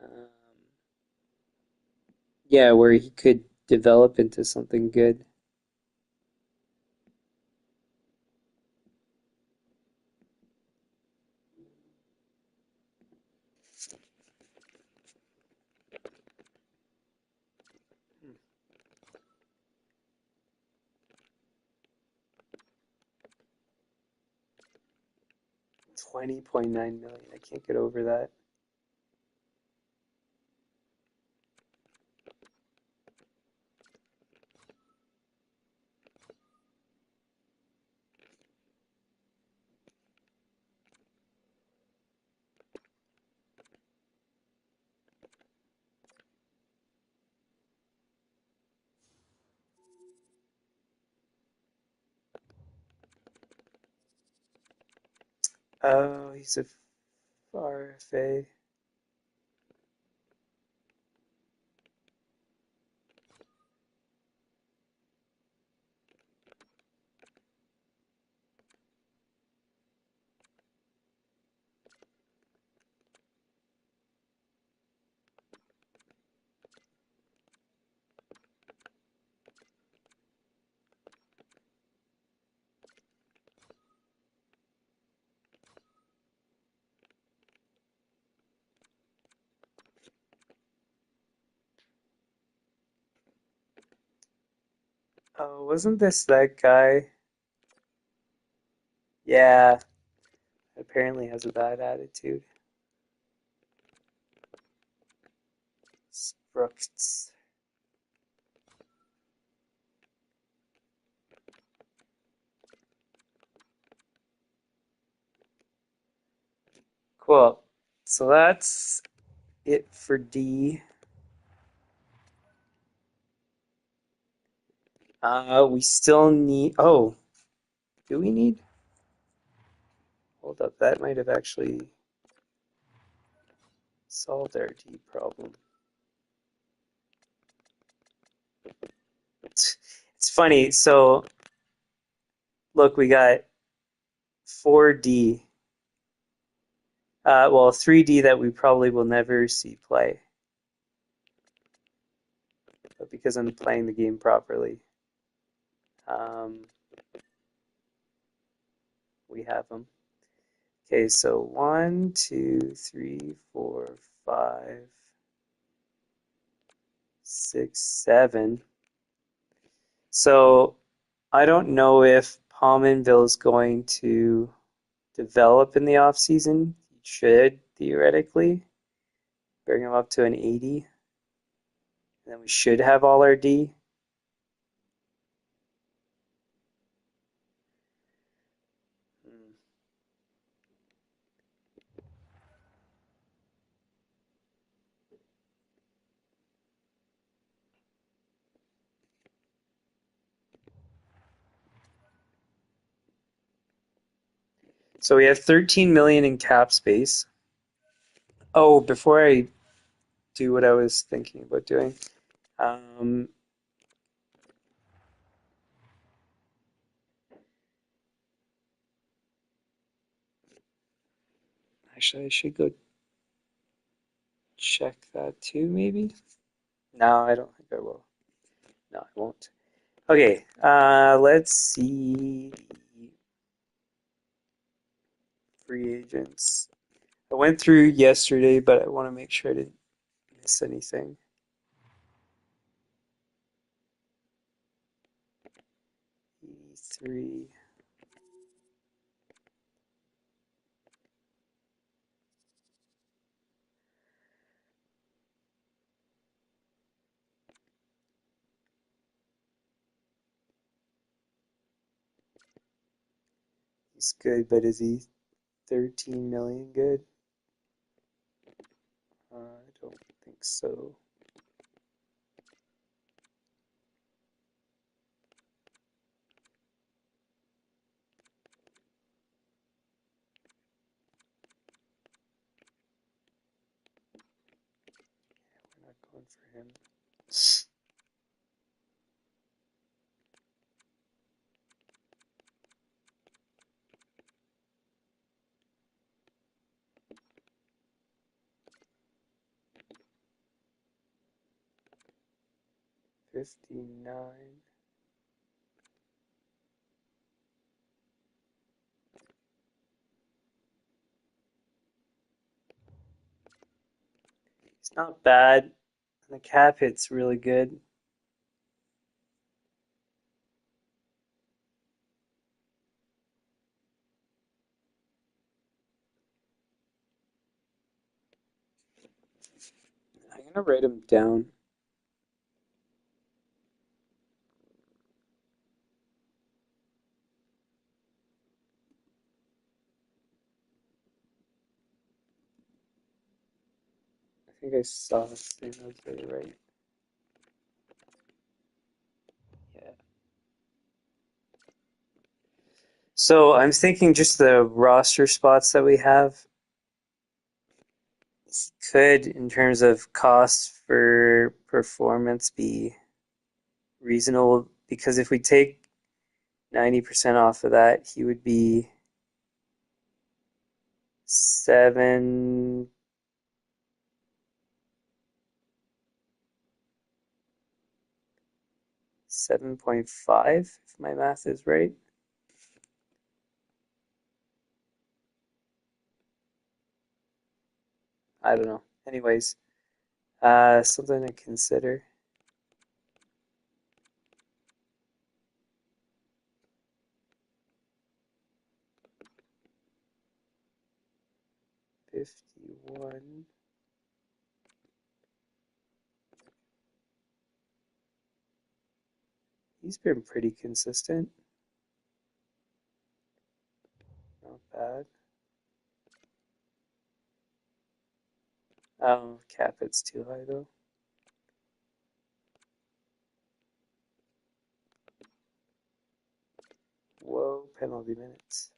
Um, yeah, where he could develop into something good. 20.9 million. I can't get over that. Oh, he's a RFA. Oh, wasn't this that guy? Yeah, apparently has a bad attitude. Brooks. Cool. So that's it for D. We still need. Oh, do we need? Hold up, that might have actually solved our D problem. It's funny. So look, we got 4D. Well, 3D that we probably will never see play, but because I'm playing the game properly, um, we have them. Okay, so 1, 2, 3, 4, 5, 6, 7. So I don't know if Palmanville is going to develop in the offseason. He should theoretically bring him up to an 80. And then we should have all our D. So we have 13 million in cap space. Oh, before I do what I was thinking about doing, um, actually I should go check that too, maybe. No, I don't think I will. No, I won't. Okay, let's see free agents. I went through yesterday, but I want to make sure I didn't miss anything. 83. He's good, but is he 13 million good? I don't think so. We're not going for him. 59. It's not bad. The cap hit's really good. I'm gonna write him down. I think I saw this thing. I was really right. Yeah. So I'm thinking just the roster spots that we have could, in terms of cost for performance, be reasonable because if we take 90% off of that, he would be 7 7.5 if my math is right. I don't know. Anyways, something to consider. 51. He's been pretty consistent. Not bad. Oh, cap it's too high though. Whoa, penalty minutes.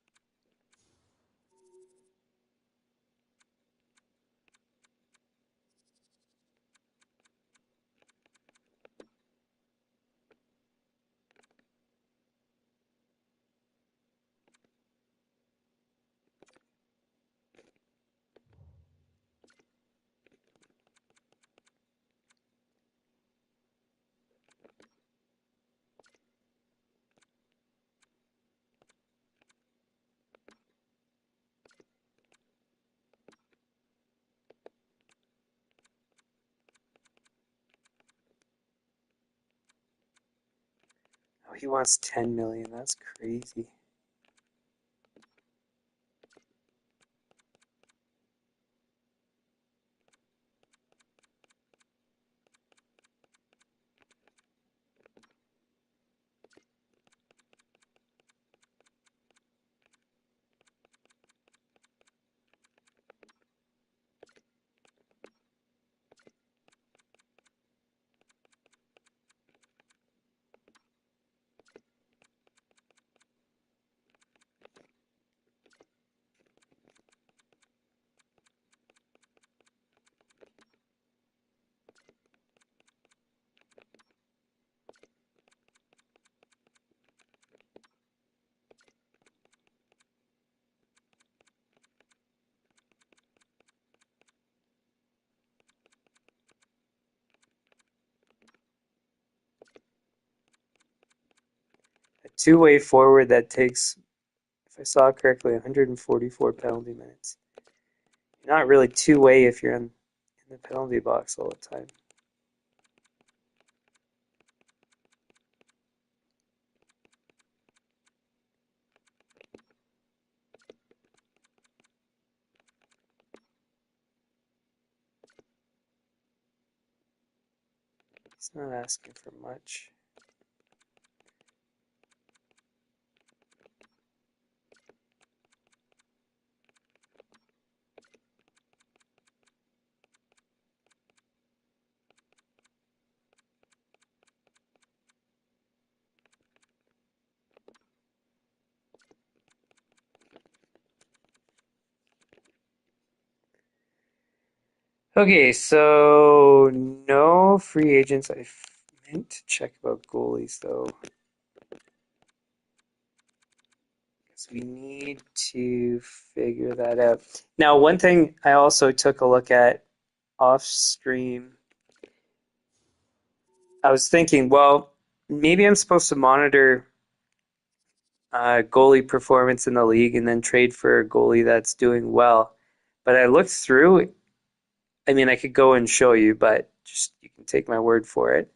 Oh, he wants 10 million. That's crazy. A two-way forward that takes, if I saw correctly, 144 penalty minutes. You're not really two-way if you're in the penalty box all the time. He's not asking for much. Okay, so no free agents. I meant to check about goalies though, because we need to figure that out. Now, one thing I also took a look at off stream, I was thinking, well, maybe I'm supposed to monitor goalie performance in the league and then trade for a goalie that's doing well. But I looked through, I mean, I could go and show you, but just you can take my word for it.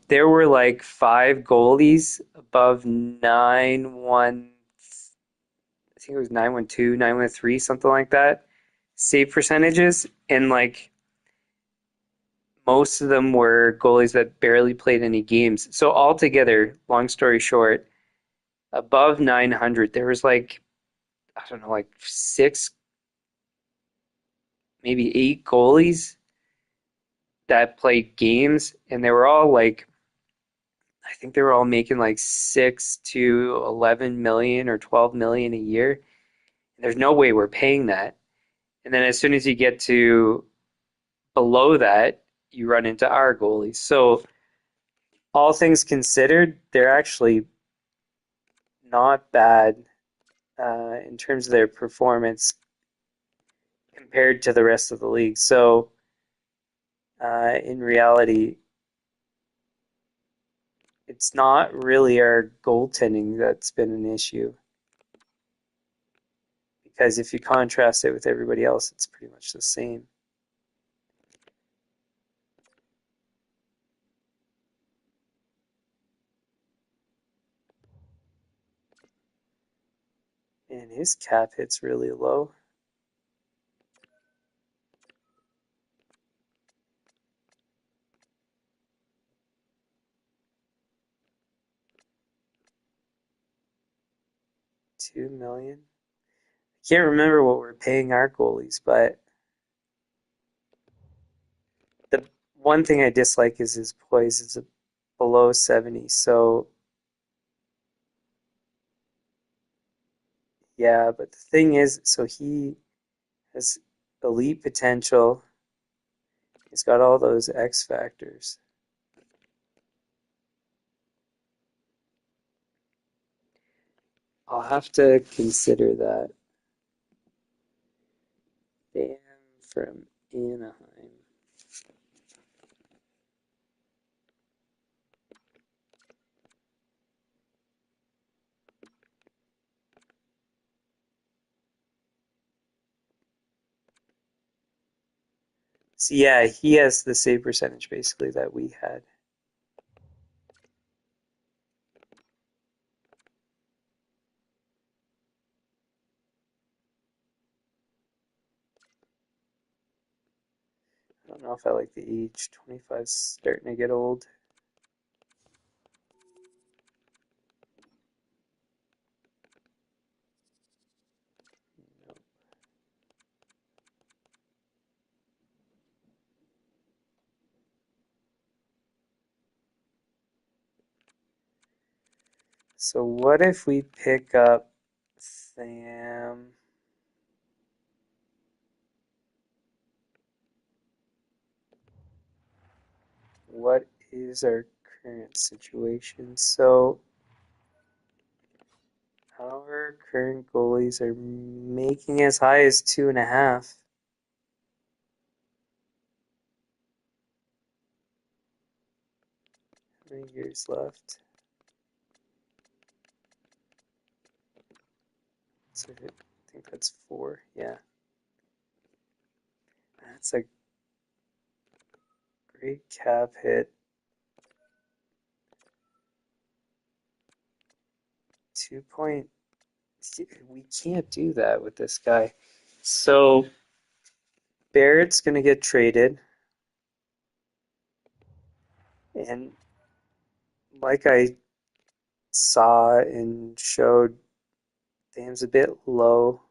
There were like five goalies above 9-1, I think it was 9-1-2, 9-1-3, something like that, save percentages. And like most of them were goalies that barely played any games. So altogether, long story short, above 900, there was like, I don't know, like six, maybe eight goalies that played games, and they were all like, I think they were all making like 6 to 11 million or 12 million a year. There's no way we're paying that. And then as soon as you get to below that, you run into our goalies. So all things considered, they're actually not bad in terms of their performance compared to the rest of the league. So in reality, it's not really our goaltending that's been an issue. Because if you contrast it with everybody else, it's pretty much the same. And his cap hit's really low. 2 million. I can't remember what we're paying our goalies, but the one thing I dislike is his poise is below 70. So yeah, but the thing is, so he has elite potential. He's got all those X factors. I'll have to consider that. Bam from Anaheim. So yeah, he has the save percentage basically that we had. I don't know if I like the age. 25's starting to get old. So what if we pick up Sam? What is our current situation? So our current goalies are making as high as 2.5. How many years left? So I think that's 4. Yeah, that's a great cap hit. 2 point. We can't do that with this guy. So Barrett's gonna get traded, and like I saw and showed, Tham's a bit low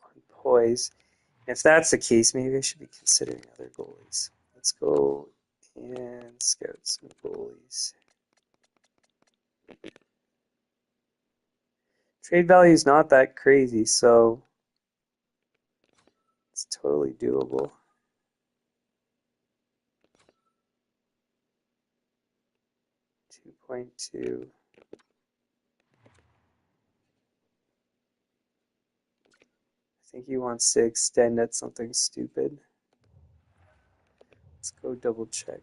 on poise. If that's the case, maybe I should be considering other goalies. Let's go and scout some goalies. Trade value is not that crazy, so it's totally doable. 2.2. I think he wants to extend at something stupid. Let's go double check.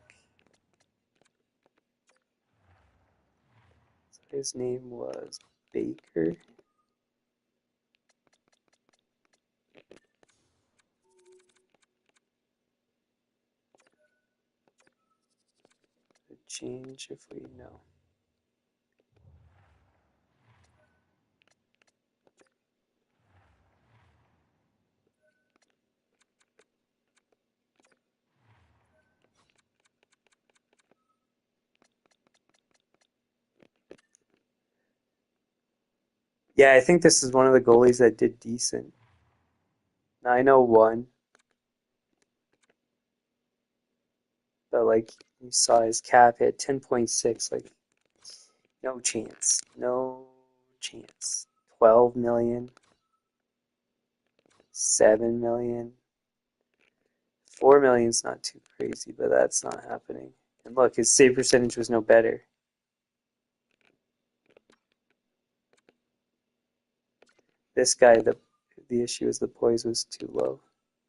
So his name was Baker. Change if we know. Yeah, I think this is one of the goalies that did decent. 901. But like you saw his cap hit 10.6. Like no chance. No chance. 12 million. 7 million. 4 million's not too crazy, but that's not happening. And look, his save percentage was no better. This guy, the issue is the poise was too low.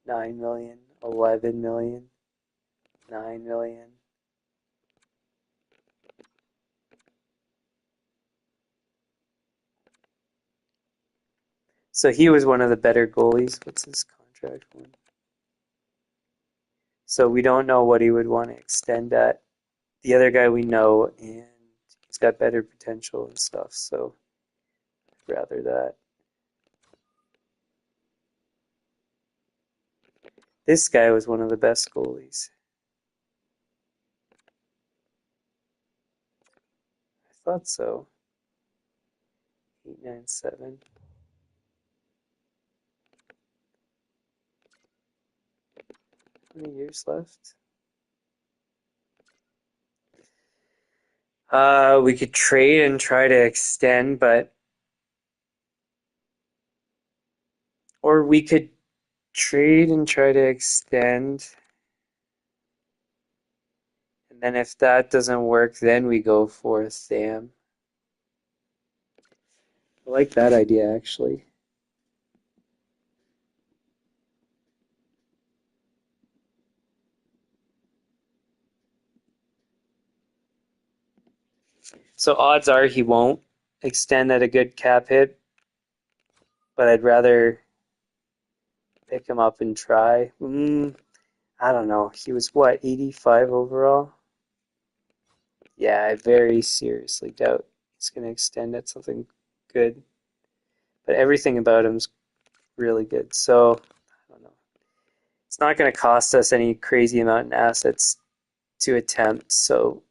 9 million, 11 million, 9 million. So he was one of the better goalies. What's his contract one? So we don't know what he would want to extend at. The other guy we know, and he's got better potential and stuff. So I'd rather that. This guy was one of the best goalies. I thought so. 897. 20 years left. We could trade and try to extend, or we could trade and try to extend. And then if that doesn't work, then we go for Sam. I like that idea, actually. So odds are he won't extend at a good cap hit, but I'd rather pick him up and try. I don't know. He was what, 85 overall? Yeah, I very seriously doubt he's going to extend at something good. But everything about him's really good. So, I don't know. It's not going to cost us any crazy amount in assets to attempt. So,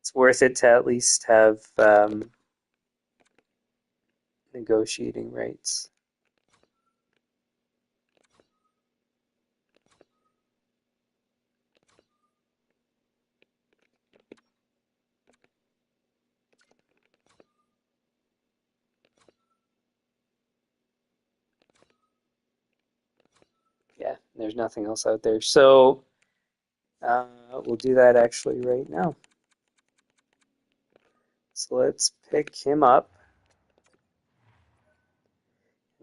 it's worth it to at least have negotiating rights. Yeah, there's nothing else out there. So, we'll do that actually right now. So let's pick him up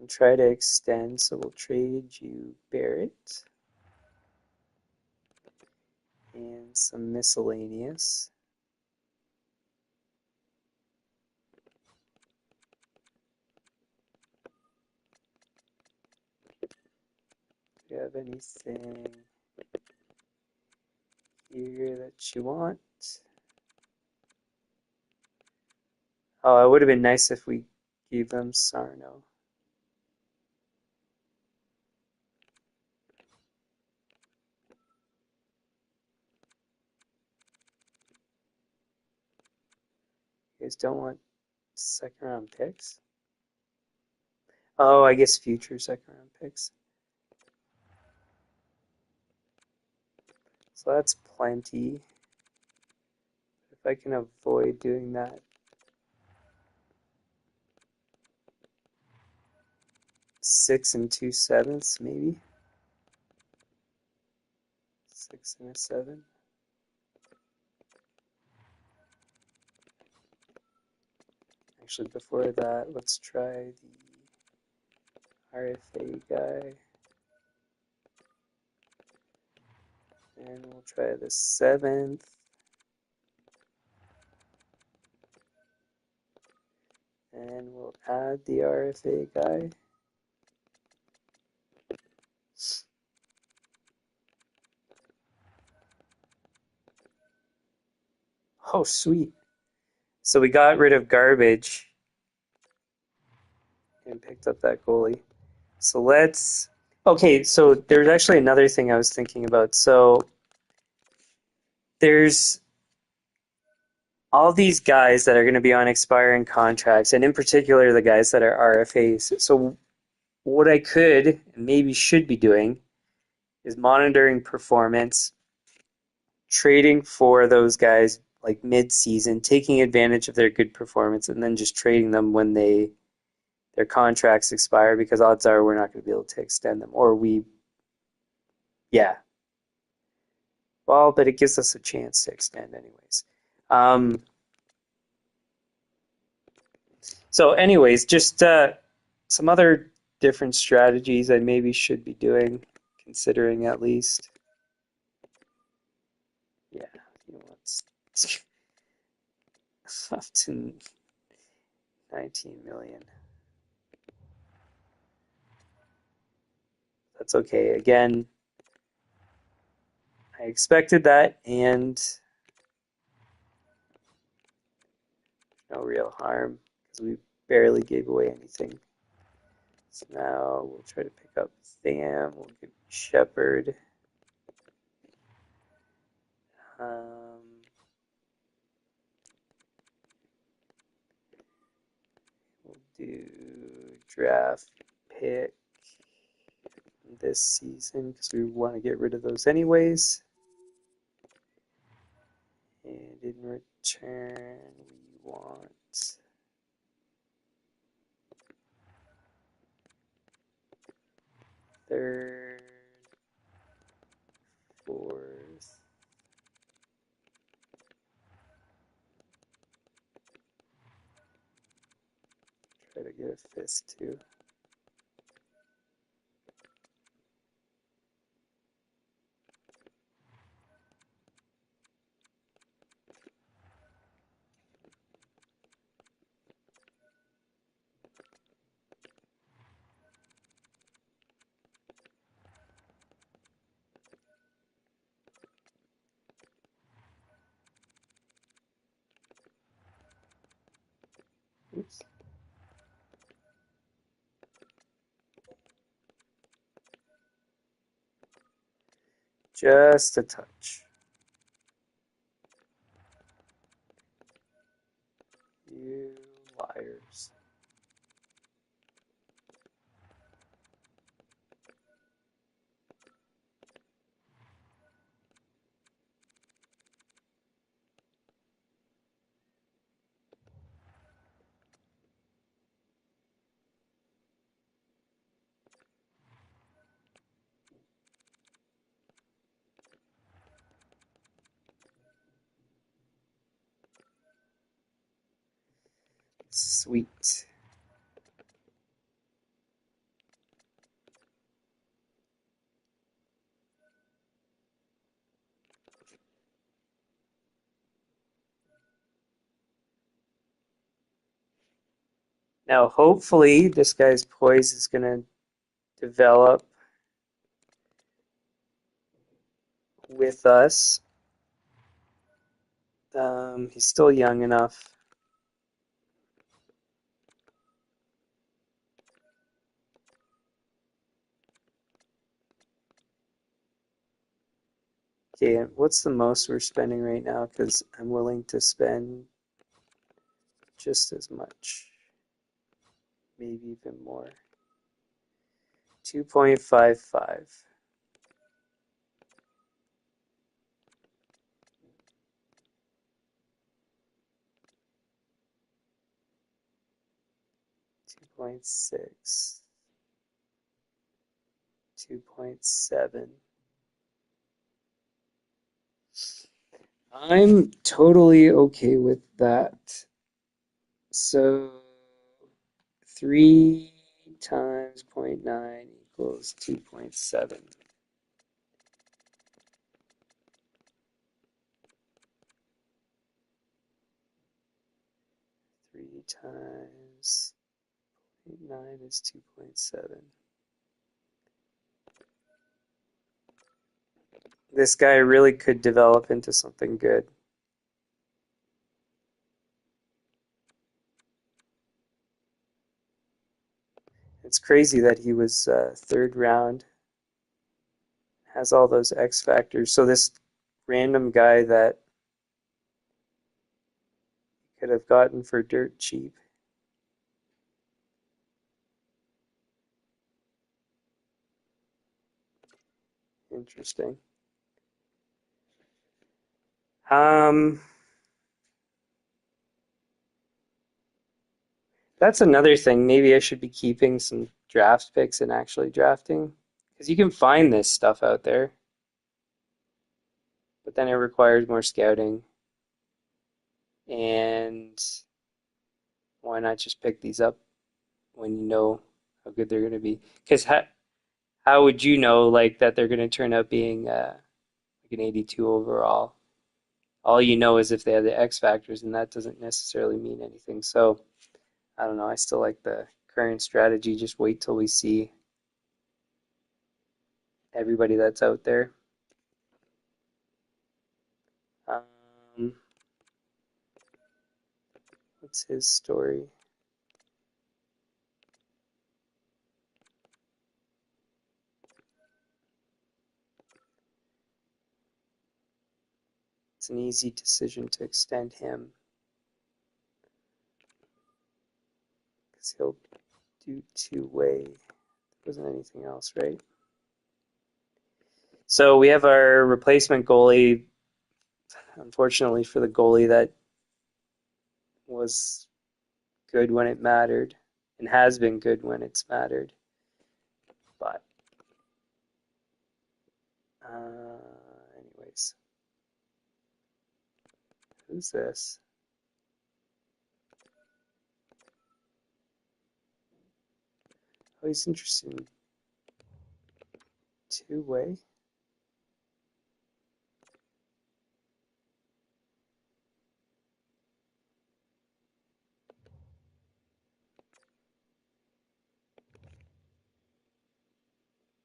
and try to extend. So we'll trade you Barrett and some miscellaneous. Do you have anything here that you want? Oh, it would have been nice if we gave them Sarno. You guys don't want second round picks? Oh, I guess future second round picks. So that's plenty. If I can avoid doing that. 6 2/7, maybe. 6 and a 7. Actually, before that, let's try the RFA guy. And we'll try the 7th. And we'll add the RFA guy. Oh, sweet. So we got rid of garbage and picked up that goalie. So let's. Okay, so there's actually another thing I was thinking about. So there's all these guys that are going to be on expiring contracts, and in particular the guys that are RFAs. So what I could and maybe should be doing is monitoring performance, trading for those guys like mid-season, taking advantage of their good performance, and then just trading them when their contracts expire, because odds are we're not going to be able to extend them, or yeah. Well, but it gives us a chance to extend anyways. So anyways, just some other different strategies I maybe should be doing, considering at least. Yeah, you know, it's up to 19 million. That's okay. Again, I expected that, and no real harm because we barely gave away anything. So now we'll try to pick up Sam. We'll give Shepard. We'll do draft pick this season because we want to get rid of those anyways. And in return, we want third, fourth, try to get a fifth too. Oops. Just a touch. You liars. Sweet. Now, hopefully, this guy's poise is going to develop with us. He's still young enough. Okay, what's the most we're spending right now? Because I'm willing to spend just as much, maybe even more. 2.55. 2.6. 2.7. I'm totally okay with that. So 3 times 0.9 equals 2.7. 3 times 0.9 is 2.7. This guy really could develop into something good. It's crazy that he was third round, has all those X factors. So this random guy that could have gotten for dirt cheap. Interesting. That's another thing. Maybe I should be keeping some draft picks and actually drafting. Because you can find this stuff out there, but then it requires more scouting. And why not just pick these up when you know how good they're going to be? Because how would you know like that they're going to turn out being like an 82 overall? All you know is if they have the X factors, and that doesn't necessarily mean anything. So I don't know. I still like the current strategy. Just wait till we see everybody that's out there. Um, what's his story? It's an easy decision to extend him because he'll do two-way. There wasn't anything else, right? So we have our replacement goalie. Unfortunately for the goalie, that was good when it mattered and has been good when it's mattered. But anyways, who's this? Oh, he's interested in two-way.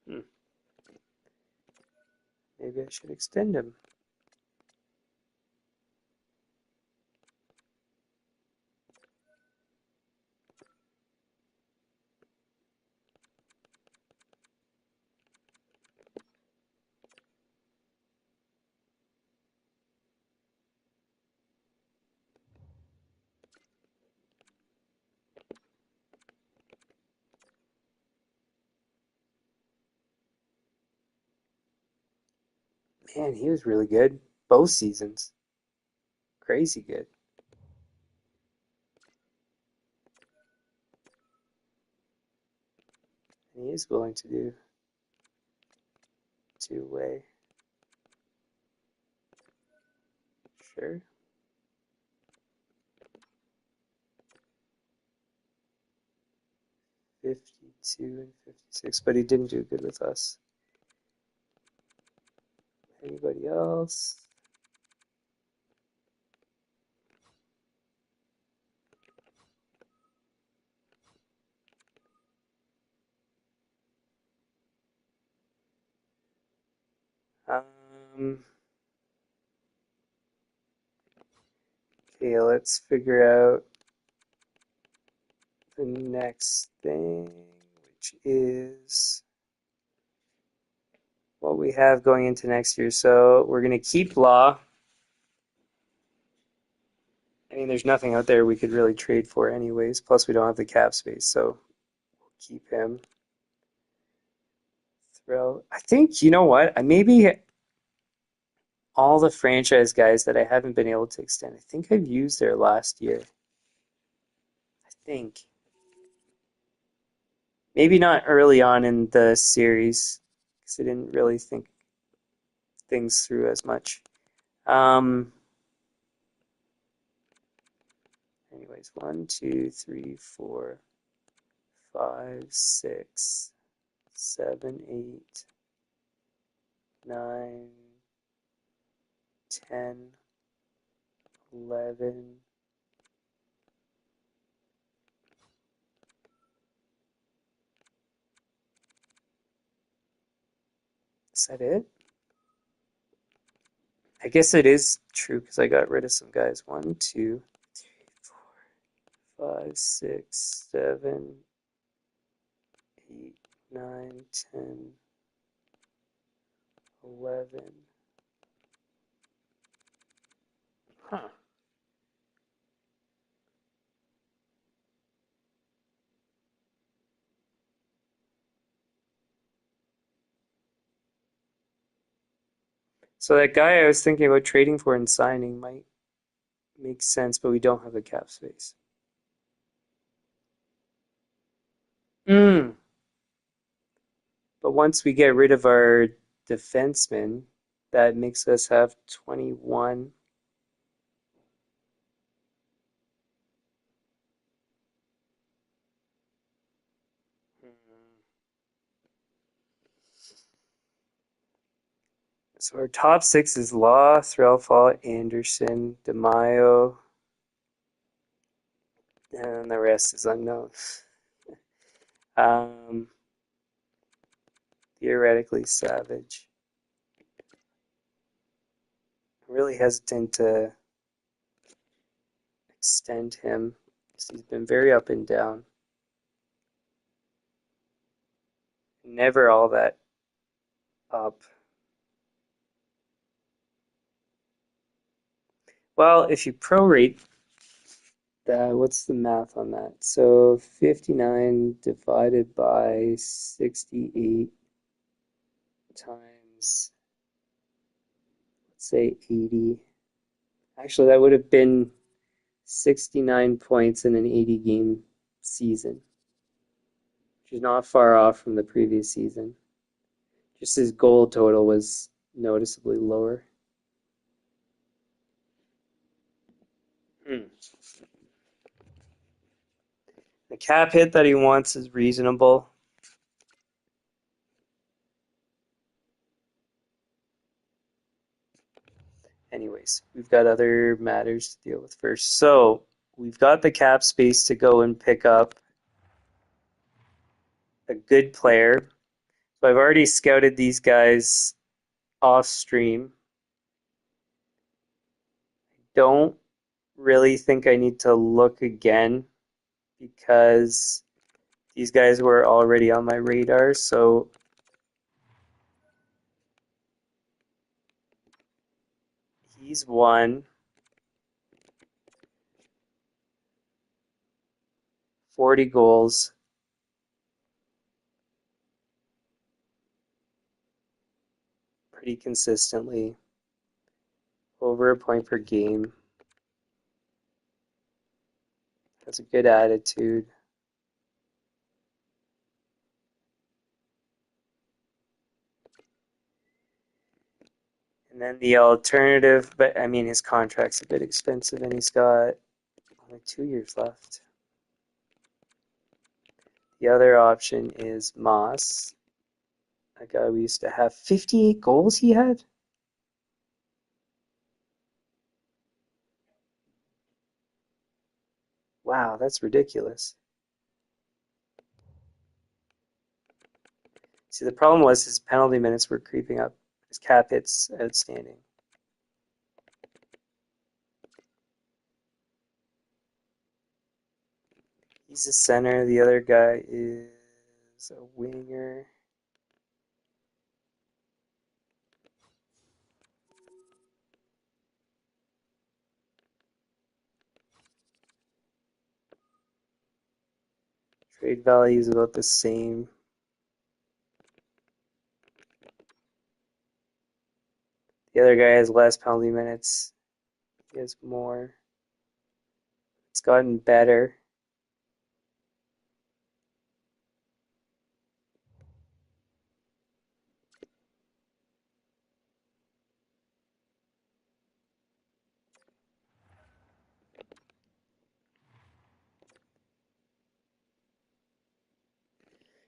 Hmm. Maybe I should extend him. Man, he was really good both seasons. Crazy good. And he is willing to do two-way. Sure. 52 and 56, but he didn't do good with us. Anybody else? Okay, let's figure out the next thing, which is what we have going into next year. So we're going to keep Law. I mean, there's nothing out there we could really trade for anyways. Plus, we don't have the cap space, so we'll keep him. Throw. I think, you know what? Maybe all the franchise guys that I haven't been able to extend, I think I've used their last year. I think. Maybe not early on in the series, because I didn't really think things through as much. Anyways, 1, 2, 3, 4, 5, 6, 7, 8, 9, 10, 11. Is that it? I guess it is true because I got rid of some guys. 1, 2, 3, 4, 5, 6, 7, 8, 9, 10, 11. Huh. So that guy I was thinking about trading for and signing might make sense, but we don't have the cap space. Mm. But once we get rid of our defenseman, that makes us have 21. So our top six is Law, Threlfall, Anderson, DeMaio, and the rest is unknown. Um, Theoretically, Savage. I'm really hesitant to extend him because he's been very up and down. Never all that up. Well, if you prorate that, what's the math on that? So 59 divided by 68 times say 80. Actually, that would have been 69 points in an 80 game season, which is not far off from the previous season. Just his goal total was noticeably lower. The cap hit that he wants is reasonable. Anyways, we've got other matters to deal with first. So we've got the cap space to go and pick up a good player. So I've already scouted these guys off stream. Don't really think I need to look again because these guys were already on my radar. So he's one. 40 goals. Pretty consistently. Over a point per game. Has a good attitude. And then the alternative, but I mean, his contract's a bit expensive and he's got only 2 years left. The other option is Moss, a guy we used to have. 58 goals he had? Wow, that's ridiculous. See, the problem was his penalty minutes were creeping up. His cap hit's outstanding. He's a center. The other guy is a winger. Trade value is about the same. The other guy has less penalty minutes. He has more. It's gotten better.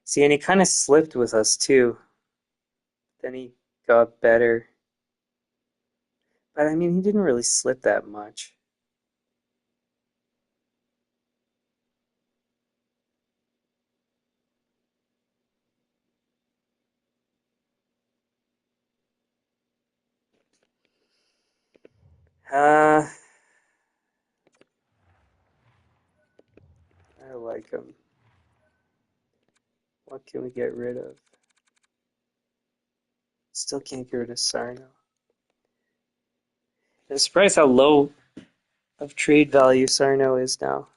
See, and he kind of slipped with us too. Then he got better. But I mean, he didn't really slip that much. I like him. What can we get rid of? Still can't get rid of Sarno. I'm surprised how low of trade value Sarno is now.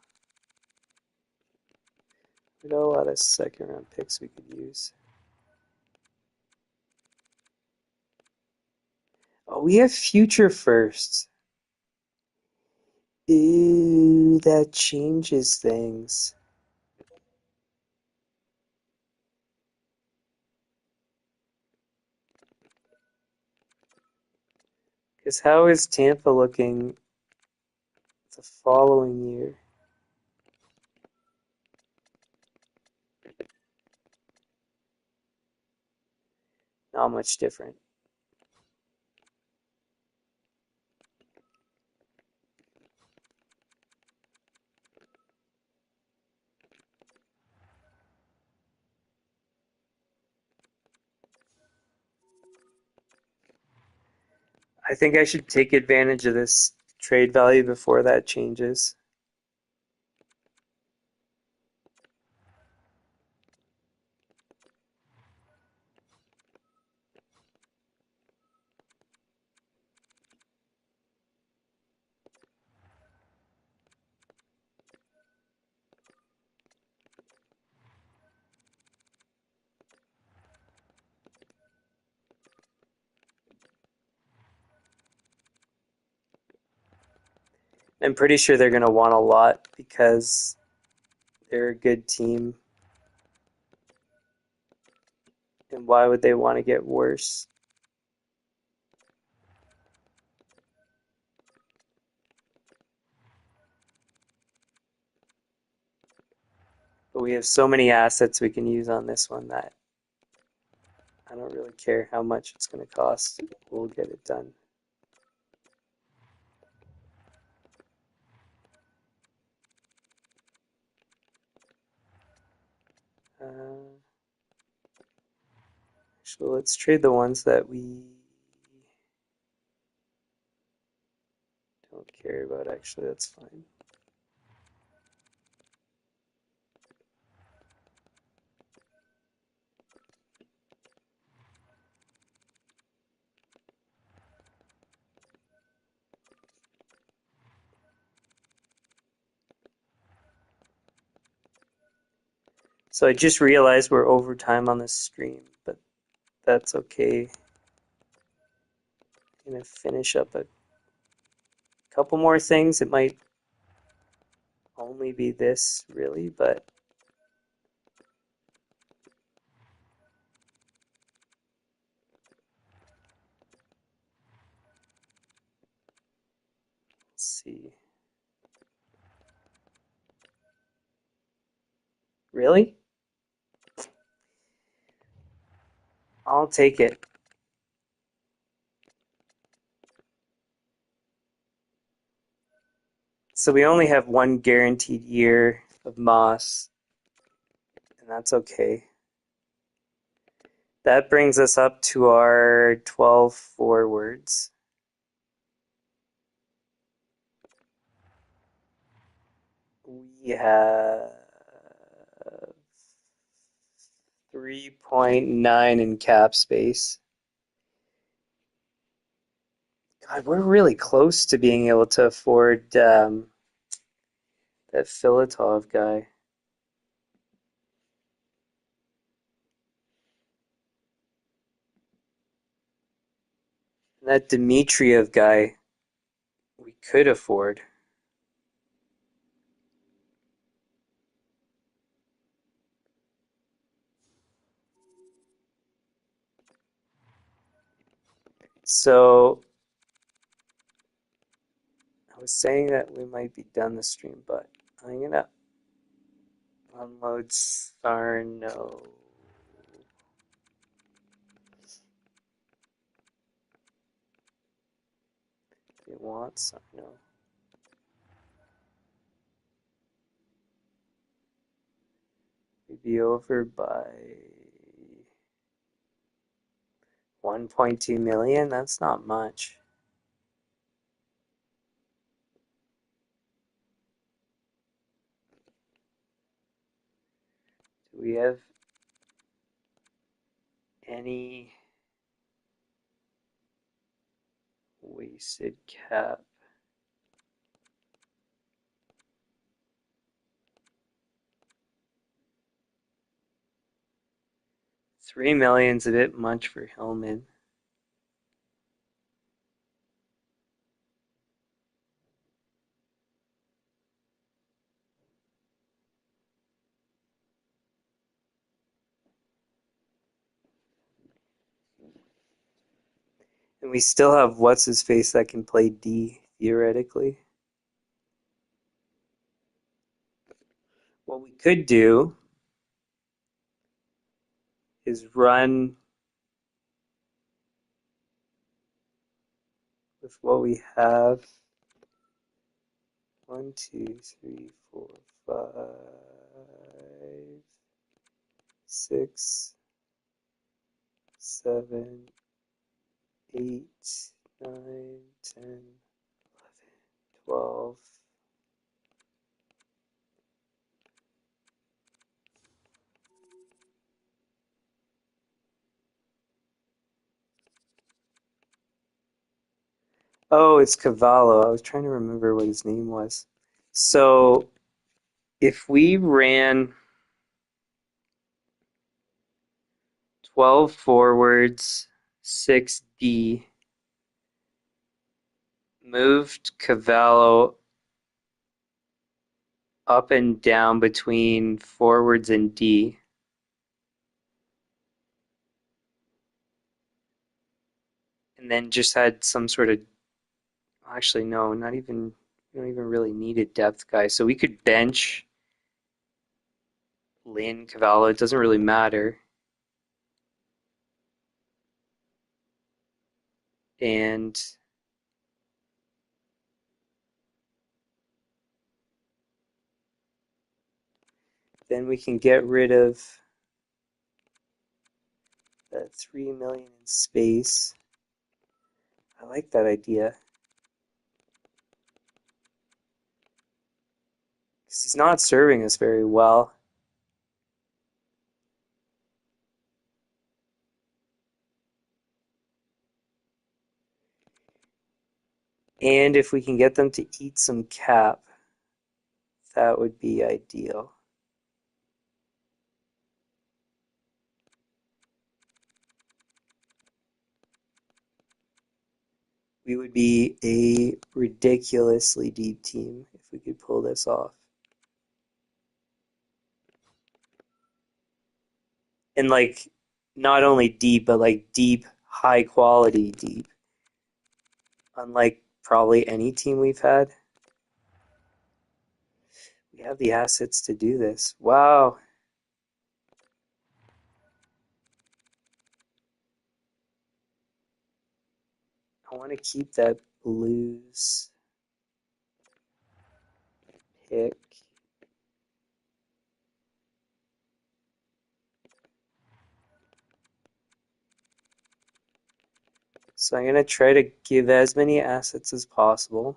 We got a lot of second round picks we could use. Oh, we have future firsts. Ooh, that changes things. Because how is Tampa looking the following year? Not much different. I think I should take advantage of this trade value before that changes. I'm pretty sure they're going to want a lot because they're a good team. And why would they want to get worse? But we have so many assets we can use on this one that I don't really care how much it's going to cost. We'll get it done. So let's trade the ones that we don't care about. Actually, that's fine. So I just realized we're over time on this stream, but that's okay. I'm gonna finish up a couple more things. It might only be this, really, but let's see. Really? I'll take it. So we only have one guaranteed year of Moss, and that's okay. That brings us up to our 12 forwards. We have 3.9 in cap space. God, we're really close to being able to afford that Filatov guy. That Dmitriev guy, we could afford. So I was saying that we might be done the stream, but I'm gonna unload Sarno. You want Sarno? We'd be over by 1.2 million. That's not much. Do we have any wasted cap? 3 million's a bit much for Hillman. And we still have what's his face that can play D theoretically. What we could do is run with what we have. 1, 2, 3, 4, 5, 6, 7, 8, 9, 10, 11, 12. Oh, it's Cavallo. I was trying to remember what his name was. So if we ran 12 forwards, 6D, moved Cavallo up and down between forwards and D. And then just had some sort of, actually, no, not even, we don't even really need a depth guy. So we could bench Lynn, Cavallo, it doesn't really matter. And then we can get rid of that 3 million in space. I like that idea. Because he's not serving us very well. And if we can get them to eat some cap, that would be ideal. We would be a ridiculously deep team if we could pull this off. And like, not only deep, but like deep, high quality deep. Unlike probably any team we've had. We have the assets to do this. Wow. I want to keep that Blues pick. So I'm going to try to give as many assets as possible.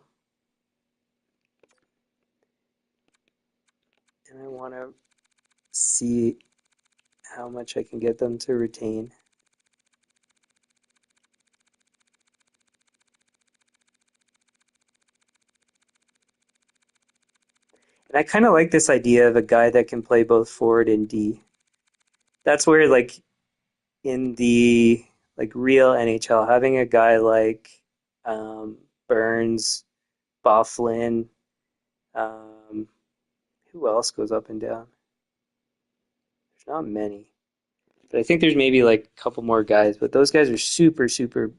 And I want to see how much I can get them to retain. And I kind of like this idea of a guy that can play both forward and D. That's where, like, in the like real NHL, having a guy like Burns, Bufflin, um, who else goes up and down? There's not many. But I think there's maybe like a couple more guys, but those guys are super, super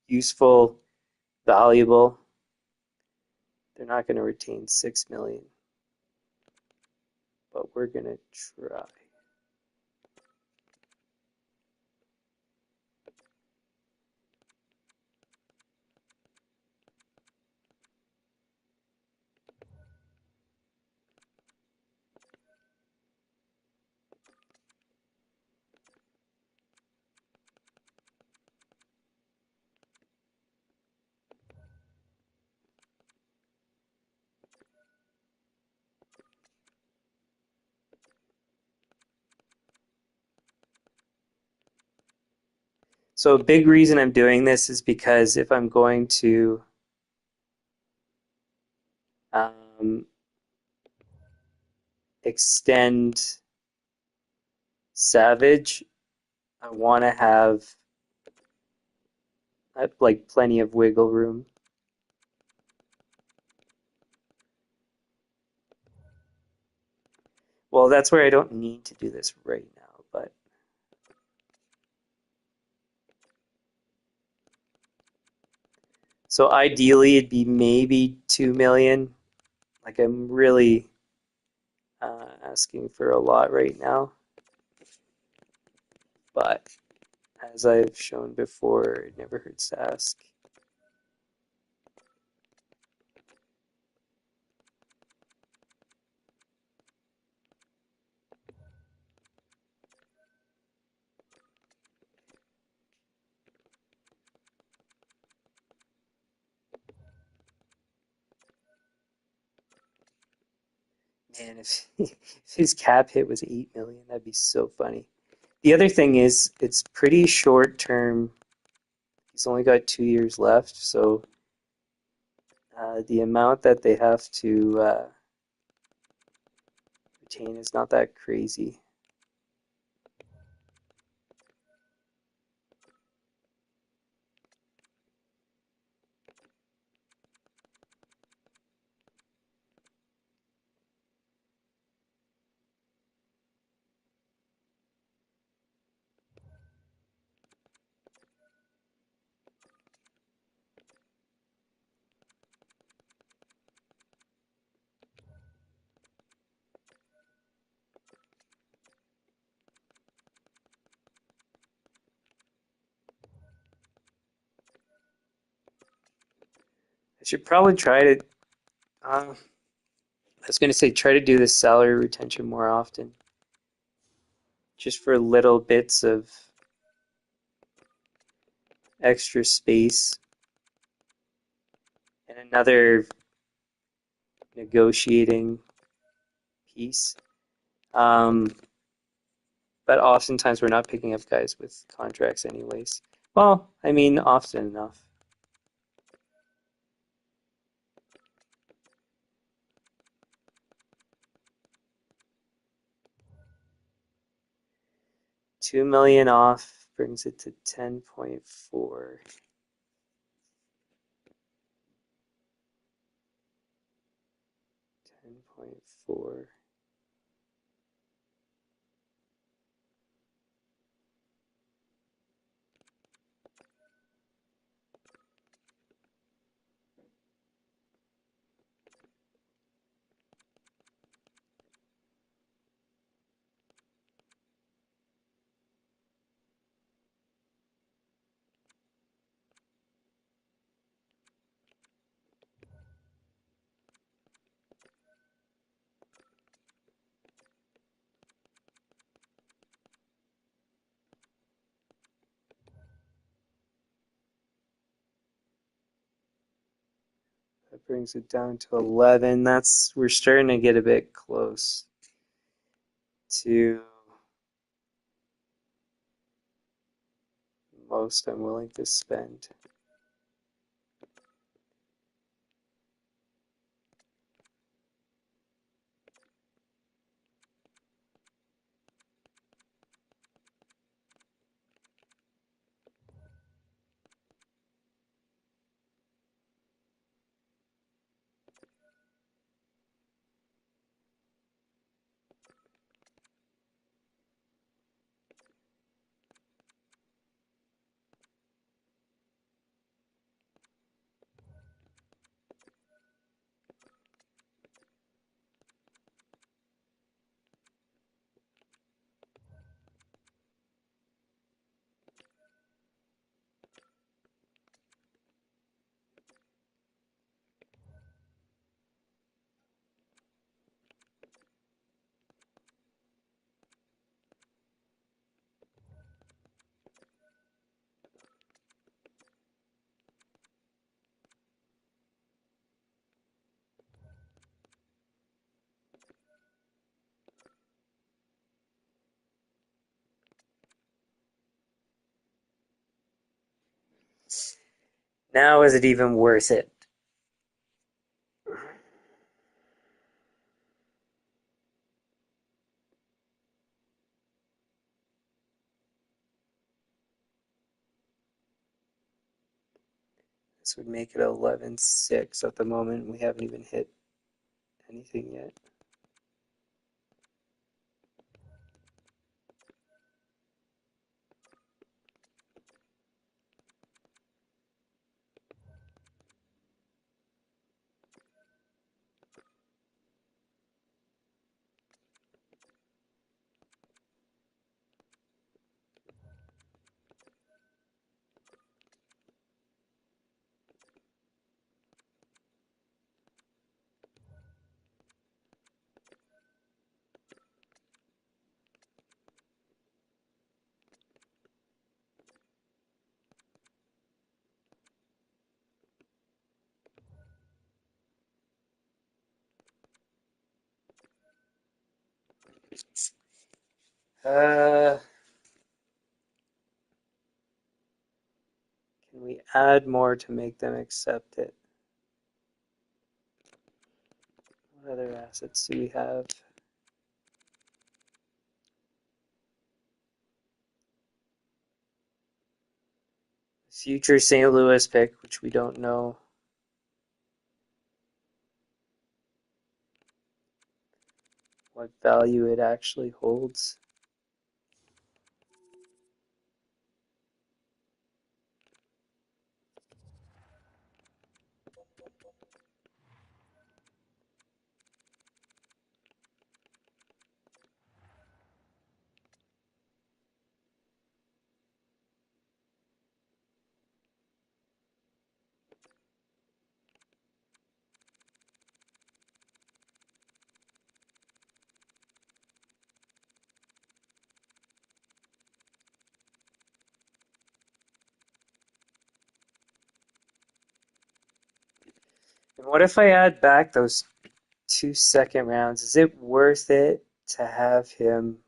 useful, valuable. They're not going to retain 6 million, but we're going to try. So a big reason I'm doing this is because if I'm going to um, extend Savage, I want to have like plenty of wiggle room. Well, that's where I don't need to do this right now, but so ideally it'd be maybe 2 million. Like I'm really asking for a lot right now, but as I've shown before, it never hurts to ask. Man, if, if his cap hit was 8 million, that'd be so funny. The other thing is, it's pretty short term. He's only got 2 years left, so the amount that they have to retain is not that crazy. I should probably try to. I was going to say try to do the salary retention more often, just for little bits of extra space and another negotiating piece. Um, but oftentimes we're not picking up guys with contracts anyways. Well, I mean, often enough. $2 million off brings it to 10.4. 10.4. That brings it down to 11. We're starting to get a bit close to most I'm willing to spend. Now is it even worth it? This would make it 11.6 at the moment. We haven't even hit anything yet. Uh, can we add more to make them accept it? What other assets do we have? Future St. Louis pick, which we don't know what value it actually holds. And what if I add back those 2 second rounds? Is it worth it to have him?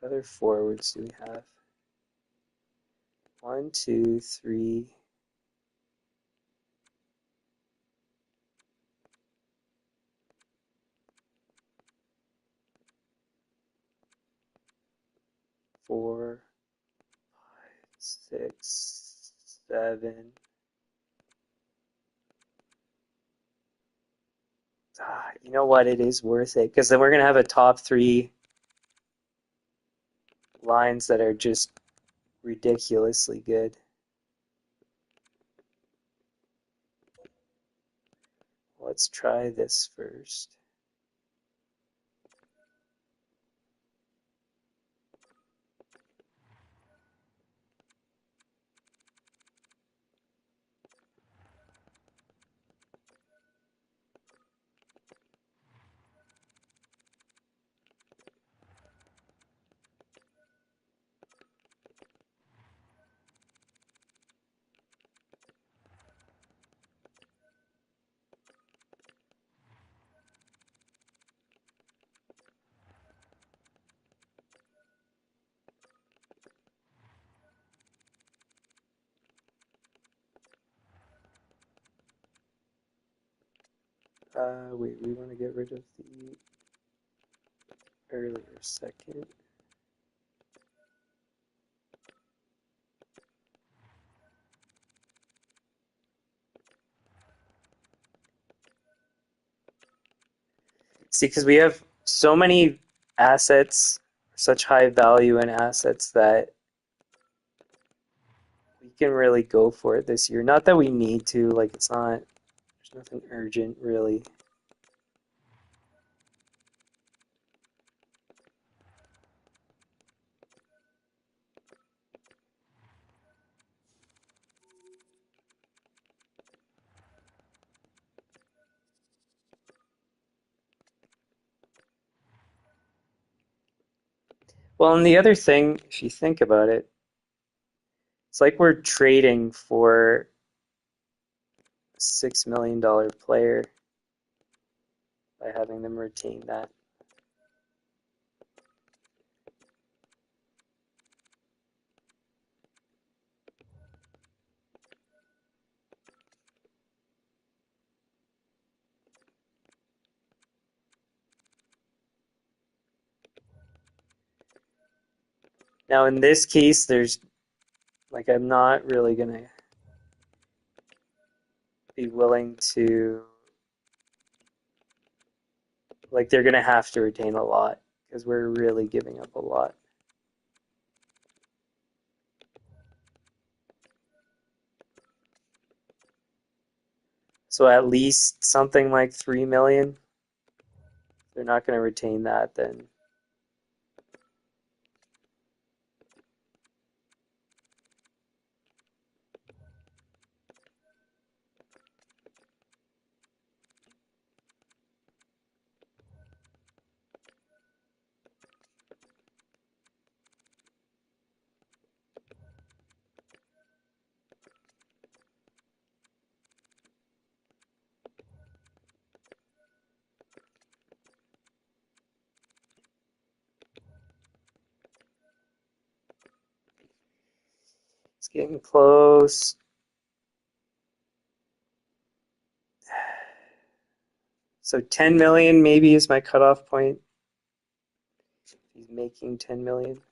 What other forwards do we have? 1, 2, 3. 4, 6, 7. You know what? It is worth it because then we're gonna have a top three lines that are just ridiculously good. Let's try this first. Wait, we want to get rid of the earlier second. See, because we have so many assets, such high value in assets that we can really go for it this year. Not that we need to, like it's not, there's nothing urgent really. Well, and the other thing, if you think about it, it's like we're trading for a $6 million player by having them retain that. Now, in this case, there's like I'm not really gonna be willing to like they're gonna have to retain a lot because we're really giving up a lot. So at least something like 3 million. They're not going to retain that then. It's getting close. So 10 million maybe is my cutoff point. He's making 10 million.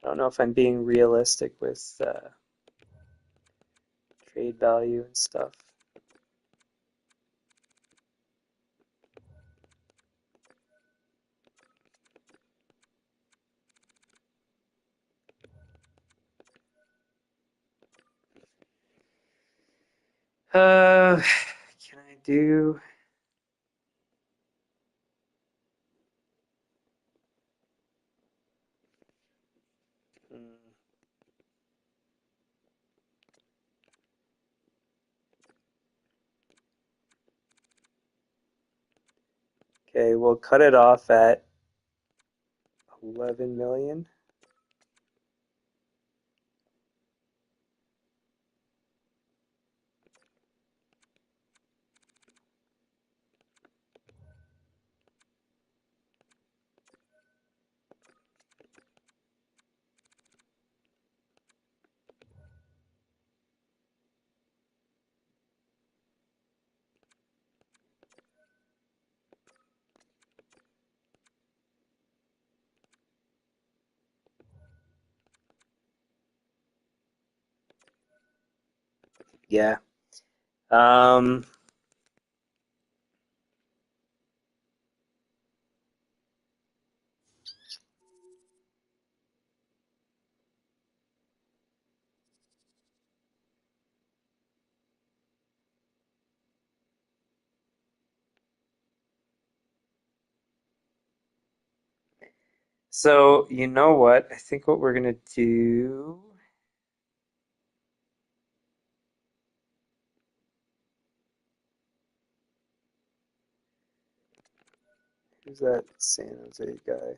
I don't know if I'm being realistic with trade value and stuff. Can I do? Okay, we'll cut it off at 11 million. Yeah. Um, so you know what? I think what we're gonna do. Who's that San Jose guy?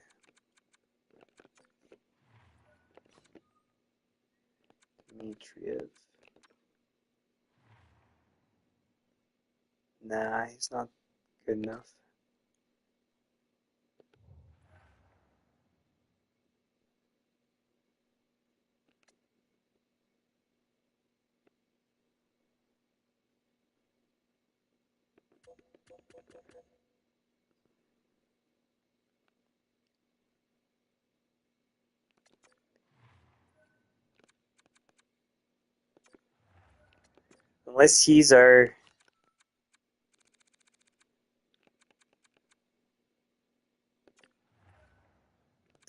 Dmitriev. Nah, he's not good enough. Unless he's our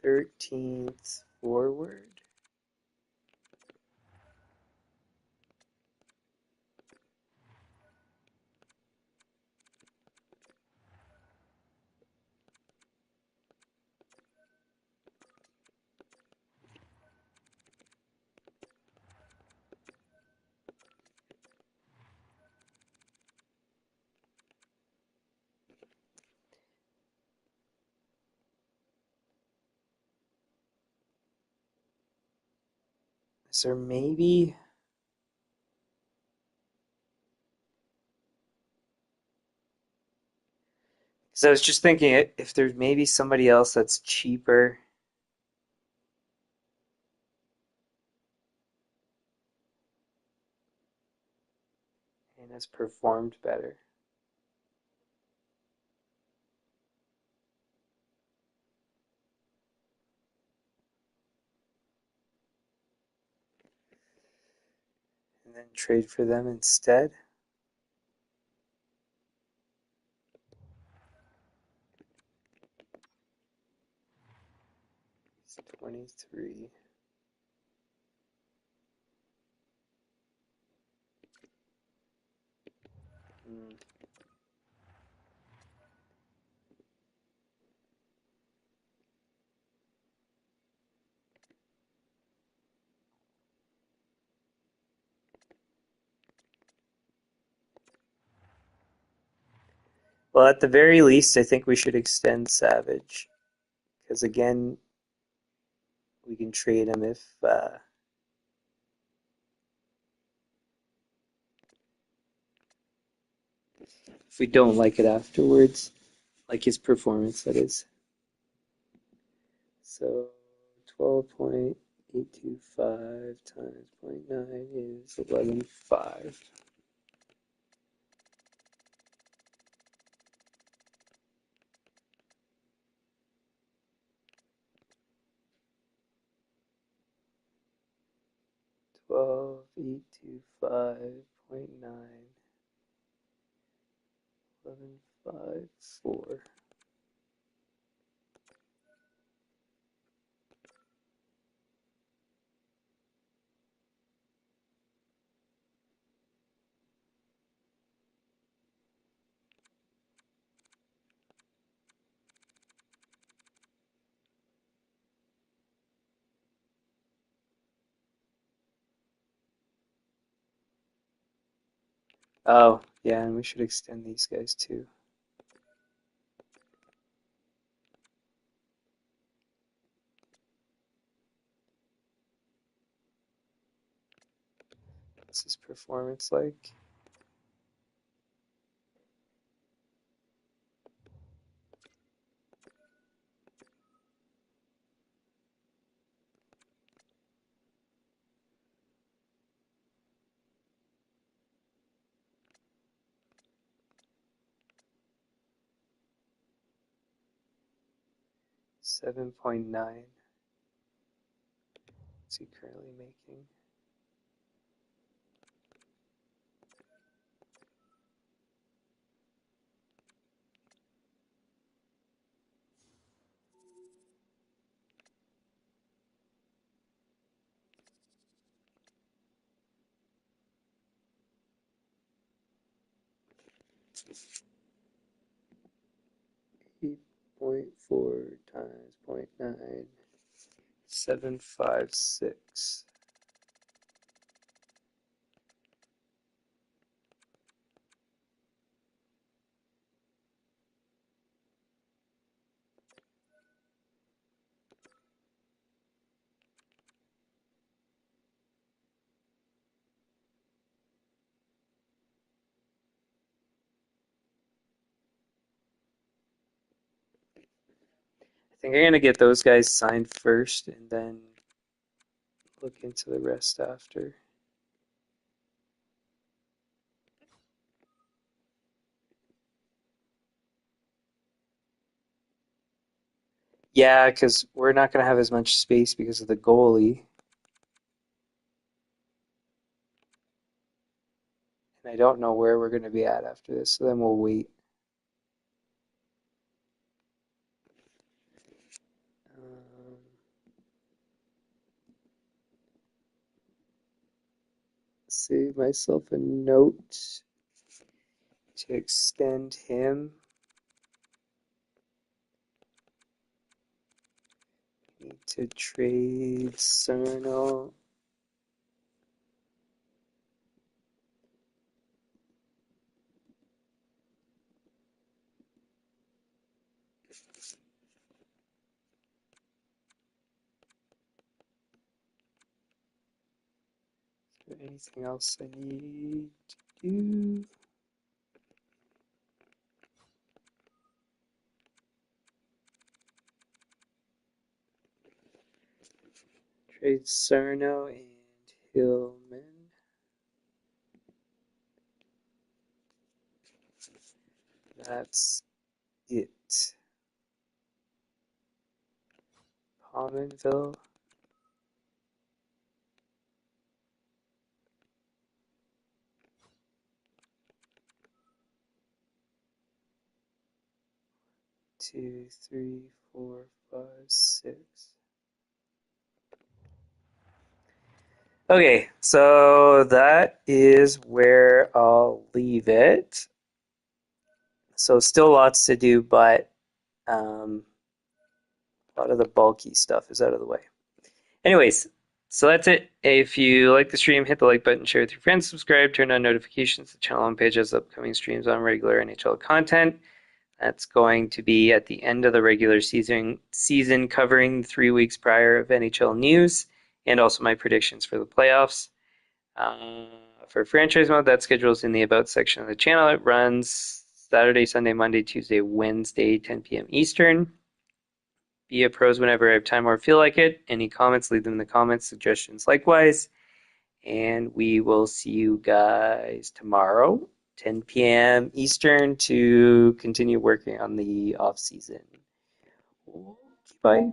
13th forward. Is there maybe? Because I was just thinking if there's maybe somebody else that's cheaper and has performed better. And then trade for them instead. It's 23. Hmm. Well, at the very least, I think we should extend Savage. Because again, we can trade him if we don't like it afterwards. Like his performance, that is. So 12.825 times 0.9 is 11.5. 12.825.9. 11.54. Oh, yeah, and we should extend these guys too. What's his performance like? $7.9. What's he currently making? .4 times 0.9, 756. I think I'm gonna get those guys signed first and then look into the rest after. Yeah, because we're not gonna have as much space because of the goalie. And I don't know where we're gonna be at after this, so then we'll wait. Um, Save myself a note to extend him. Need to trade Cerno. Is there anything else I need to do? Trade Cerno and Hillman. That's it. Pominville. Two, three, four, five, six. Okay, so that is where I'll leave it. So still lots to do, but a lot of the bulky stuff is out of the way. Anyways, so that's it. If you like the stream, hit the like button, share with your friends, subscribe, turn on notifications. The channel homepage has upcoming streams on regular NHL content. That's going to be at the end of the regular season covering 3 weeks prior of NHL news and also my predictions for the playoffs. For franchise mode, that schedule is in the About section of the channel. It runs Saturday, Sunday, Monday, Tuesday, Wednesday, 10 p.m. Eastern. Be a pros whenever I have time or feel like it. Any comments, leave them in the comments. Suggestions likewise. And we will see you guys tomorrow, 10 p.m. Eastern, to continue working on the off season. Okay, bye.